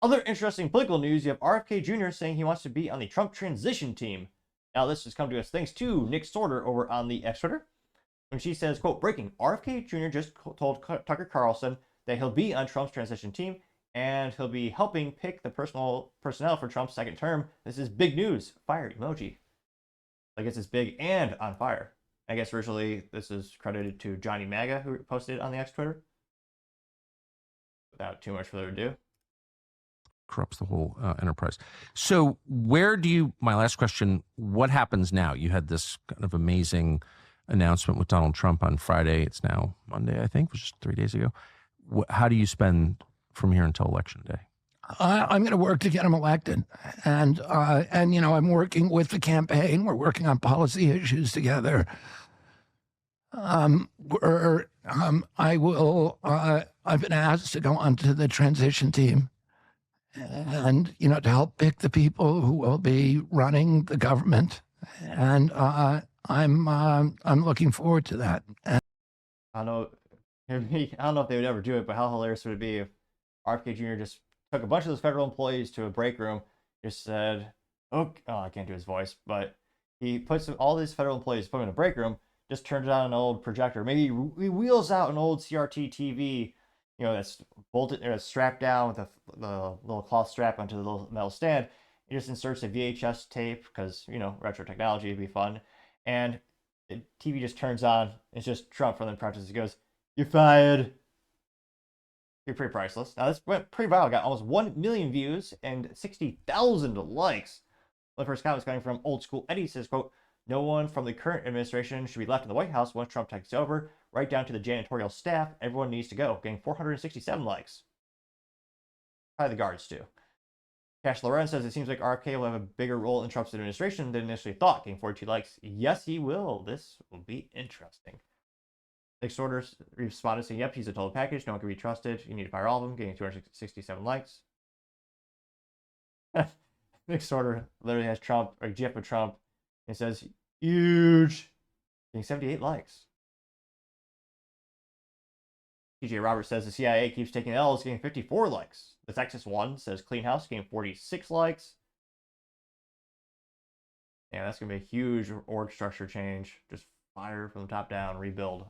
Other interesting political news, you have RFK Jr. saying he wants to be on the Trump transition team. Now, this has come to us thanks to Nick Sorter over on the X Twitter. When she says, quote, breaking, RFK Jr. just told Tucker Carlson that he'll be on Trump's transition team and he'll be helping pick the personnel for Trump's second term. This is big news. Fire emoji. I guess it's big and on fire. I guess originally this is credited to Johnny Maga, who posted it on the X Twitter. Without too much further ado. Corrupts the whole enterprise. So my last question, what happens now? You had this kind of amazing announcement with Donald Trump on Friday. It's now Monday, I think, which is 3 days ago. How do you spend from here until Election Day? I'm going to work to get him elected. And I'm working with the campaign. We're working on policy issues together. I've been asked to go onto the transition team and, to help pick the people who will be running the government. And I'm looking forward to that. I don't know if they would ever do it, but how hilarious would it be if RFK Jr. just took a bunch of those federal employees to a break room, just said, oh, I can't do his voice, but he puts all these federal employees, put them in a break room, just turns on an old projector. Maybe he wheels out an old CRT TV, that's bolted or strapped down with the little cloth strap onto the little metal stand. He just inserts a VHS tape because, retro technology would be fun. And the TV just turns on. It's just Trump from the apprentice. He goes, "You're fired." You're pretty priceless. Now, this went pretty viral. Got almost 1 million views and 60,000 likes. The first comment was coming from Old School Eddie. Says, quote, No one from the current administration should be left in the White House once Trump takes over, right down to the janitorial staff. Everyone needs to go, getting 467 likes. Probably the guards, too. Cash Loren says it seems like RFK will have a bigger role in Trump's administration than initially thought, getting 42 likes. Yes, he will. This will be interesting. Nick Sorter responded saying, yep, he's a total package. No one can be trusted. You need to fire all of them, getting 267 likes. Nick Sorter literally has Trump, or GIF of Trump, and says, huge, getting 78 likes. TJ Roberts says the CIA keeps taking L's, getting 54 likes. The Texas one says Clean House, getting 46 likes. Yeah, that's going to be a huge org structure change. Just fire from the top down, rebuild.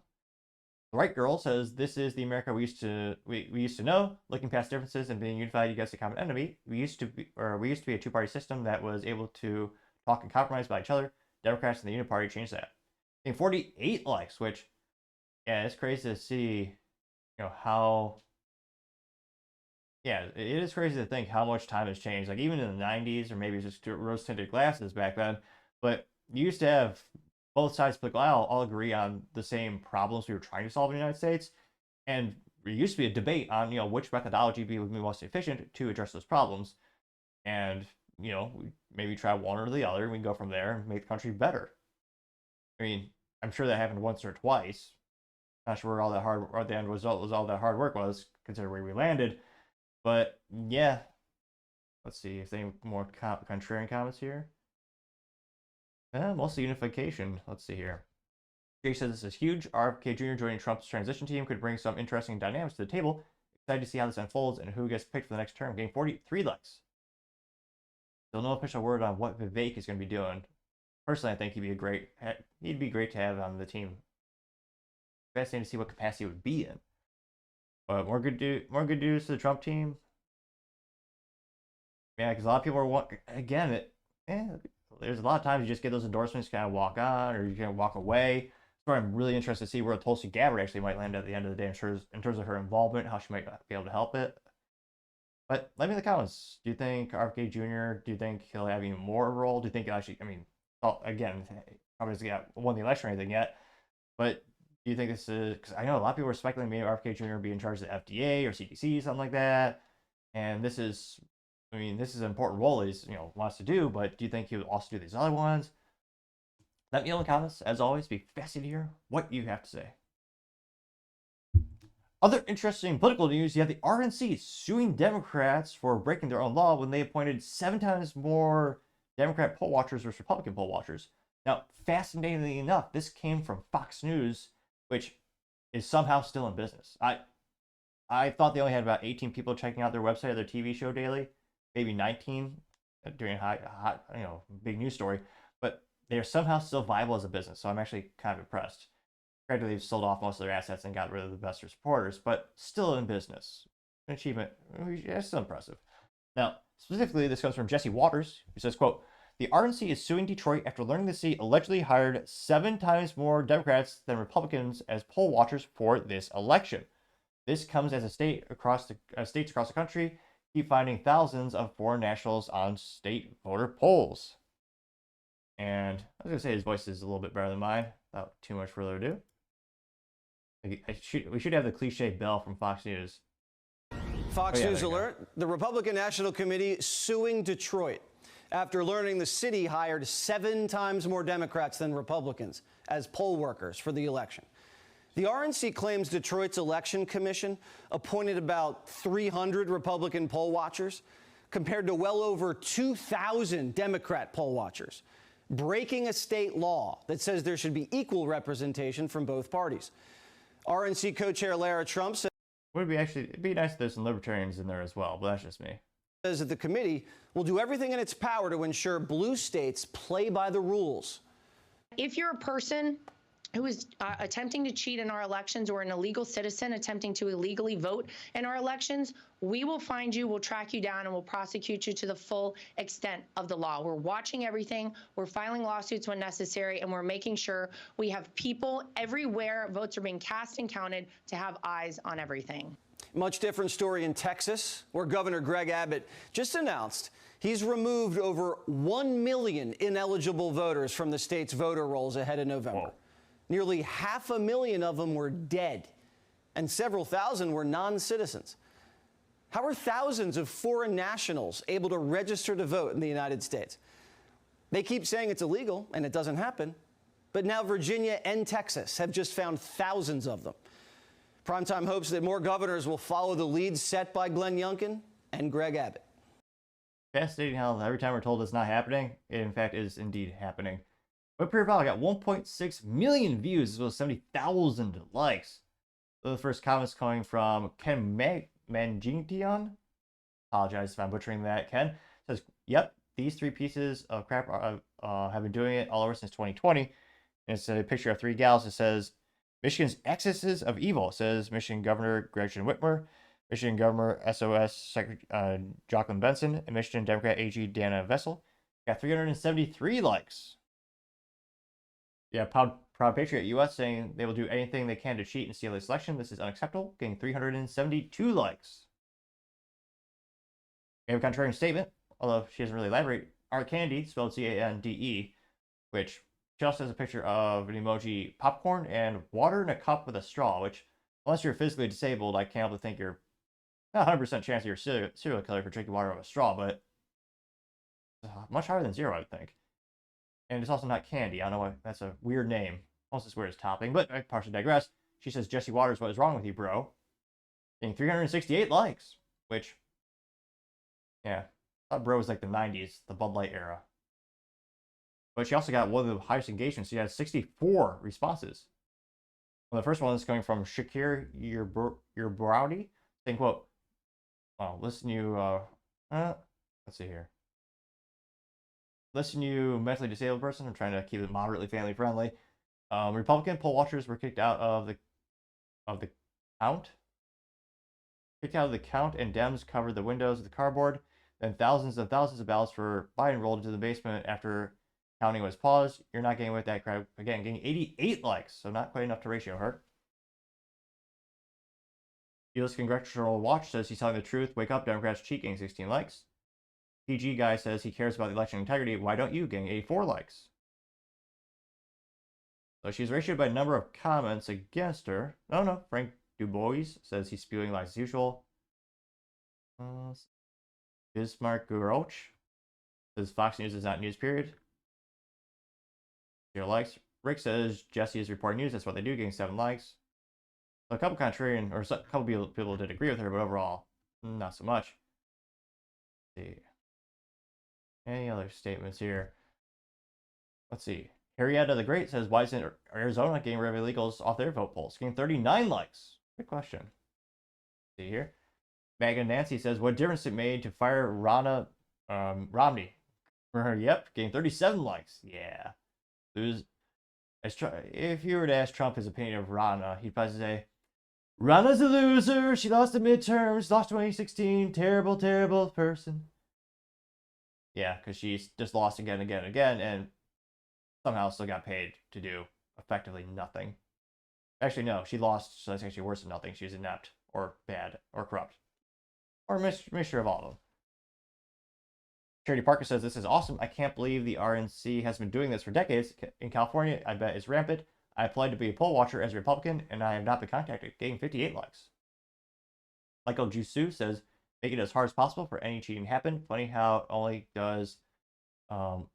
The Right Girl says this is the America we used to know, looking past differences and being unified against a common enemy. We used to be a two-party system that was able to talk and compromise by each other. Democrats and the Uniparty changed that. Getting 48 likes, which, yeah, it's crazy to see, how. Yeah, it is crazy to think how much time has changed. Like even in the 90s, or maybe just rose-tinted glasses back then, but you used to have both sides of the aisle all agree on the same problems we were trying to solve in the United States. And there used to be a debate on, which methodology would be most efficient to address those problems. And, we maybe try one or the other, and we can go from there and make the country better. I mean, I'm sure that happened once or twice. Not sure where all that or the end result was all that hard work was, considering where we landed. But, yeah. Let's see if any more contrarian comments here. Mostly unification. Let's see here. Jay says this is huge. RFK Jr. joining Trump's transition team could bring some interesting dynamics to the table. Excited to see how this unfolds and who gets picked for the next term. Getting 43 likes. Still no official word on what Vivek is going to be doing. Personally, I think he'd be great to have on the team. Fascinating to see what capacity it would be in. But more good news to the Trump team. Yeah, because a lot of people are there's a lot of times you just get those endorsements, kind of walk on, or you can walk away. So I'm really interested to see where Tulsi Gabbard actually might land at the end of the day in terms of her involvement, how she might be able to help it. But let me in the comments. Do you think RFK Jr., do you think he'll have even more role? Do you think he'll actually, again, obviously hasn't won the election or anything yet, but do you think this is, because I know a lot of people are speculating maybe RFK Jr. will be in charge of the FDA or CDC, something like that, and this is an important role he's, wants to do, but do you think he would also do these other ones? Let me know in the comments. As always, be fascinated to hear what you have to say. Other interesting political news, you have the RNC suing Democrats for breaking their own law when they appointed 7 times more Democrat poll watchers versus Republican poll watchers. Now, fascinatingly enough, this came from Fox News, which is somehow still in business. I thought they only had about 18 people checking out their website or their TV show daily. Maybe 19 during a hot, big news story, but they're somehow still viable as a business. So I'm actually kind of impressed. Granted, they've sold off most of their assets and got rid of the investor supporters, but still in business. An achievement. It's still impressive. Now, specifically, this comes from Jesse Waters, who says, quote, the RNC is suing Detroit after learning the city allegedly hired 7 times more Democrats than Republicans as poll watchers for this election. This comes as states across the country keep finding thousands of foreign nationals on state voter polls. And I was going to say his voice is a little bit better than mine, without too much further ado. We should have the cliche bell from Fox News. Fox News alert. The Republican National Committee suing Detroit after learning the city hired 7 times more Democrats than Republicans as poll workers for the election. The RNC claims Detroit's election commission appointed about 300 Republican poll watchers compared to well over 2,000 Democrat poll watchers, breaking a state law that says there should be equal representation from both parties. RNC co-chair Lara Trump said it'd be nice if there's some libertarians in there as well, but that's just me. Says that the committee will do everything in its power to ensure blue states play by the rules. If you're a person who is attempting to cheat in our elections or an illegal citizen attempting to illegally vote in our elections, we will find you, we'll track you down, and we'll prosecute you to the full extent of the law. We're watching everything. We're filing lawsuits when necessary, and we're making sure we have people everywhere votes are being cast and counted to have eyes on everything. Much different story in Texas, where Governor Greg Abbott just announced he's removed over 1 million ineligible voters from the state's voter rolls ahead of November. Whoa. Nearly 500,000 of them were dead, and several thousand were non-citizens. How are thousands of foreign nationals able to register to vote in the United States? They keep saying it's illegal, and it doesn't happen. But now Virginia and Texas have just found thousands of them. Primetime hopes that more governors will follow the lead set by Glenn Youngkin and Greg Abbott. Fascinating how every time we're told it's not happening, it in fact is indeed happening. But Pretty Valley got 1.6 million views as well as 70,000 likes. The first comments coming from Ken Mangintion. Apologize if I'm butchering that. Ken says, "Yep, these three pieces of crap have been doing it all over since 2020." And it's a picture of three gals that says, "Michigan's excesses of evil." It says Michigan Governor Gretchen Whitmer, Michigan Governor SOS Secretary Jocelyn Benson, and Michigan Democrat AG Dana Vessel. Got 373 likes. Yeah, Proud Patriot US saying they will do anything they can to cheat and steal this election. This is unacceptable. Getting 372 likes. We have a contrarian statement, although she doesn't really elaborate. Art Candy, spelled Cande, which she also has a picture of an emoji popcorn and water in a cup with a straw, which, unless you're physically disabled, I can't help but think you're not 100% chance you're a serial killer for drinking water out of a straw, but much higher than 0, I would think. And it's also not candy. I don't know why that's a weird name. Almost as weird as topping, but I partially digress. She says, "Jesse Waters, what is wrong with you, bro?" Getting 368 likes, which, yeah, I thought bro was like the 90s, the Bud Light era. But she also got one of the highest engagements. She had 64 responses. Well, the first one is coming from Shakir Yerbrowdy, saying, quote, "Well, listen, you, let's see here. Listen, you mentally disabled person." I'm trying to keep it moderately family friendly. Republican poll watchers were kicked out of the count. Kicked out of the count, and Dems covered the windows of the cardboard. Then thousands of ballots for Biden rolled into the basement after counting was paused. You're not getting with that crowd again. Getting 88 likes, so not quite enough to ratio her. U.S. Congressional Watch says he's telling the truth. Wake up, Democrats cheat. Getting 16 likes. PG guy says he cares about the election integrity. Why don't you? Getting 84 likes. So she's ratioed by a number of comments against her. No. Frank Dubois says he's spewing lies as usual. Bismarck Grouch says Fox News is not news, period. 0 likes. Rick says Jesse is reporting news. That's what they do. Getting 7 likes. So a couple contrarian, or a couple people did agree with her, but overall, not so much. Let's see. Any other statements here? Let's see. Harrietta the Great says, "Why isn't Arizona getting rid of illegals off their vote polls?" Getting 39 likes. Good question. Let's see here. Megan Nancy says, "What difference it made to fire Romney?" For her, yep, getting 37 likes. Yeah. If you were to ask Trump his opinion of Ronna, he'd probably say, "Ronna's a loser. She lost the midterms, lost 2016. Terrible, terrible person." Yeah, because she's just lost again, and somehow still got paid to do effectively nothing. Actually, no, she lost, so that's actually worse than nothing. She was inept, or bad, or corrupt, or a mixture of all of them. Charity Parker says, "This is awesome. I can't believe the RNC has been doing this for decades. In California, I bet it's rampant. I applied to be a poll watcher as a Republican, and I have not been contacted." Getting 58 likes. Michael Jusu says, "Make it as hard as possible for any cheating to happen. Funny how only us on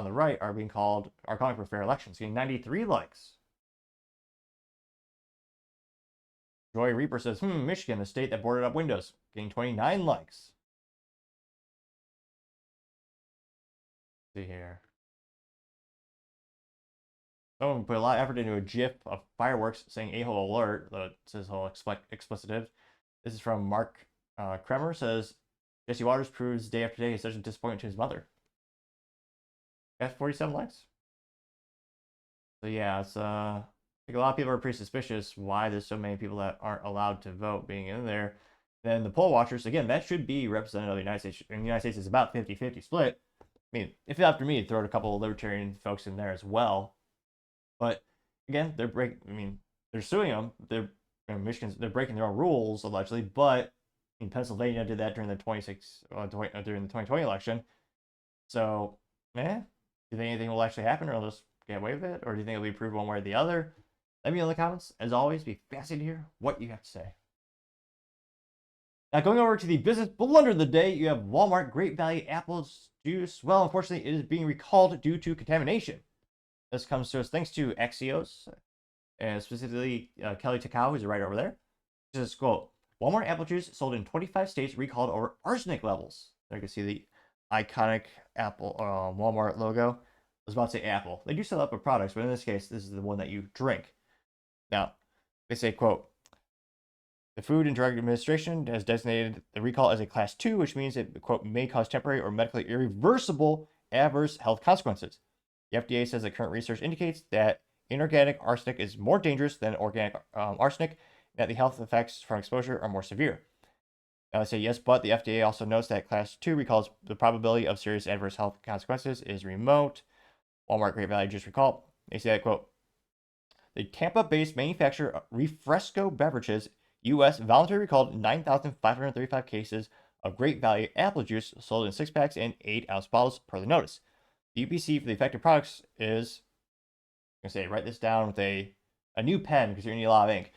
the right are calling for fair elections." Getting 93 likes. Joy Reaper says, "Michigan, the state that boarded up windows." Getting 29 likes. Let's see here. Someone put a lot of effort into a GIF of fireworks saying "a-hole alert." It says whole explicitive. This is from Mark Kremer. Says, "Jesse Waters proves day after day he's such a disappointment to his mother." Got 47 likes. So yeah, it's I think a lot of people are pretty suspicious why there's so many people that aren't allowed to vote being in there. Then the poll watchers, again, that should be representative of the United States. And the United States is about 50-50 split. I mean, if after me, throw a couple of libertarian folks in there as well. But again, they're suing them. They're in Michigan, they're breaking their own rules allegedly. But in Pennsylvania, did that during the during the 2020 election. So, do you think anything will actually happen, or they'll just get away with it, or do you think it'll be approved one way or the other? Let me know in the comments. As always, be fascinated to hear what you have to say. Now, going over to the business blunder of the day, you have Walmart Great Value apple juice. Well, unfortunately, it is being recalled due to contamination. This comes to us thanks to Axios, and specifically Kelly Takao, who's right over there. It says, quote, Walmart apple juice sold in 25 states recalled over arsenic levels. There you can see the iconic Apple Walmart logo. I was about to say Apple. They do sell other products, but in this case, this is the one that you drink. Now, they say, quote, the Food and Drug Administration has designated the recall as a Class 2, which means it, quote, may cause temporary or medically irreversible adverse health consequences. The FDA says that current research indicates that inorganic arsenic is more dangerous than organic arsenic, and that the health effects from exposure are more severe. Now, they say yes, but the FDA also notes that Class 2 recalls the probability of serious adverse health consequences is remote. Walmart Great Value Juice recall. They say that, quote, the Tampa-based manufacturer Refresco Beverages U.S. voluntarily recalled 9,535 cases of Great Value apple juice sold in 6-packs and 8-ounce bottles per the notice. The UPC for the affected products is, I'm going to say, write this down with a new pen because you're going to need a lot of ink.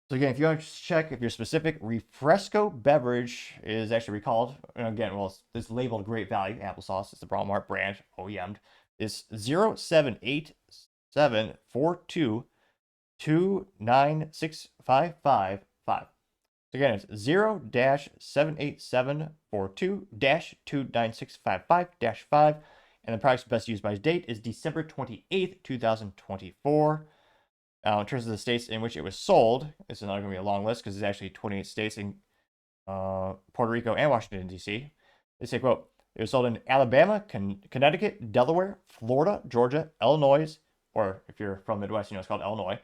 So again, if you want to check if your specific Refresco beverage is actually recalled, and again, well, this labeled Great Value applesauce, it's the Walmart brand, OEM'd, is 07874229655. So again, it's 0-78742-29655-5, and the product's best used by date is December 28th, 2024. Now, in terms of the states in which it was sold, this is not going to be a long list because there's actually 28 states in Puerto Rico and Washington, D.C. They say, quote, it was sold in Alabama, Connecticut, Delaware, Florida, Georgia, Illinois, or if you're from the Midwest, you know it's called Illinois,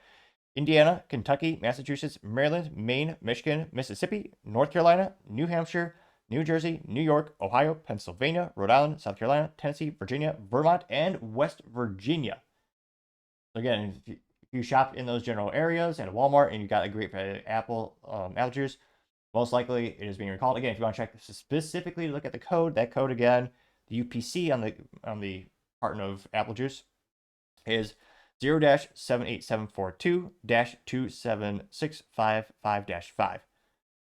Indiana, Kentucky, Massachusetts, Maryland, Maine, Michigan, Mississippi, North Carolina, New Hampshire, New Jersey, New York, Ohio, Pennsylvania, Rhode Island, South Carolina, Tennessee, Virginia, Vermont, and West Virginia. So again, if you shop in those general areas at a Walmart and you got a Great Value apple juice, most likely it is being recalled. Again, if you want to check specifically to look at the code, that code again, the UPC on the carton of apple juice is 0-78742-27655-5.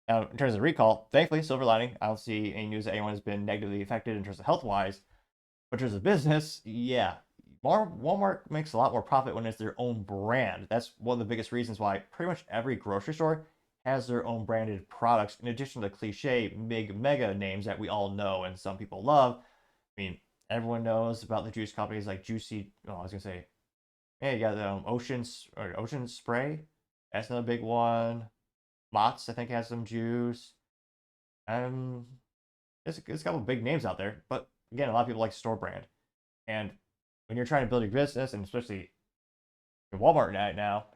Now, in terms of recall, thankfully, silver lining, I don't see any news that anyone has been negatively affected in terms of health-wise. But in terms of business, yeah, Walmart makes a lot more profit when it's their own brand. That's one of the biggest reasons why pretty much every grocery store has their own branded products, in addition to the cliche big mega names that we all know and some people love. I mean, everyone knows about the juice companies like Juicy. Oh, I was gonna say, yeah, you got Ocean Spray. That's another big one. Mott's, I think, has some juice. It's got a couple big names out there, but again, a lot of people like store brand. And when you're trying to build your business, and especially in Walmart now,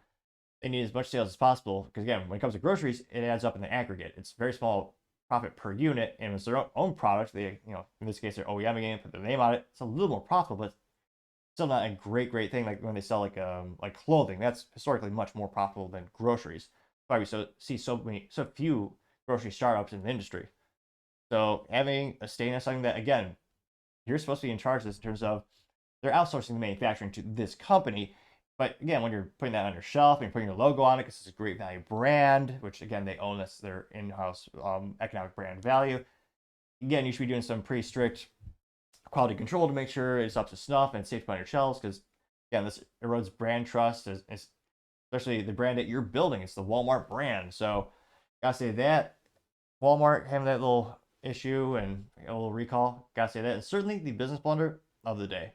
they need as much sales as possible. Because again, when it comes to groceries, it adds up in the aggregate. It's very small profit per unit, and it's their own product. They, in this case, they're OEMing it, put their name on it. It's a little more profitable, but still not a great thing. Like when they sell like clothing, that's historically much more profitable than groceries. Why we see so few grocery startups in the industry. So having a stake in something that, again, you're supposed to be in charge of this in terms of they're outsourcing the manufacturing to this company. But again, when you're putting that on your shelf and you're putting your logo on it, because it's a Great Value brand, which again, they own this, their in-house economic brand value. Again, you should be doing some pretty strict quality control to make sure it's up to snuff and it's safe on your shelves. Because again, this erodes brand trust, especially the brand that you're building. It's the Walmart brand. So gotta say that Walmart having that little issue and a little recall, gotta say that. And certainly the business blunder of the day.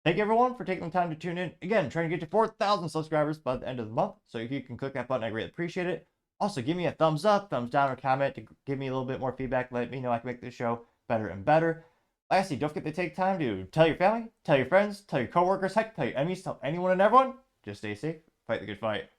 Thank you, everyone, for taking the time to tune in. Again, trying to get to 4,000 subscribers by the end of the month. So if you can click that button, I greatly appreciate it. Also, give me a thumbs up, thumbs down, or comment to give me a little bit more feedback. Let me know I can make this show better and better. Lastly, don't forget to take time to tell your family, tell your friends, tell your coworkers, heck, tell your enemies, tell anyone and everyone. Just stay safe, fight the good fight.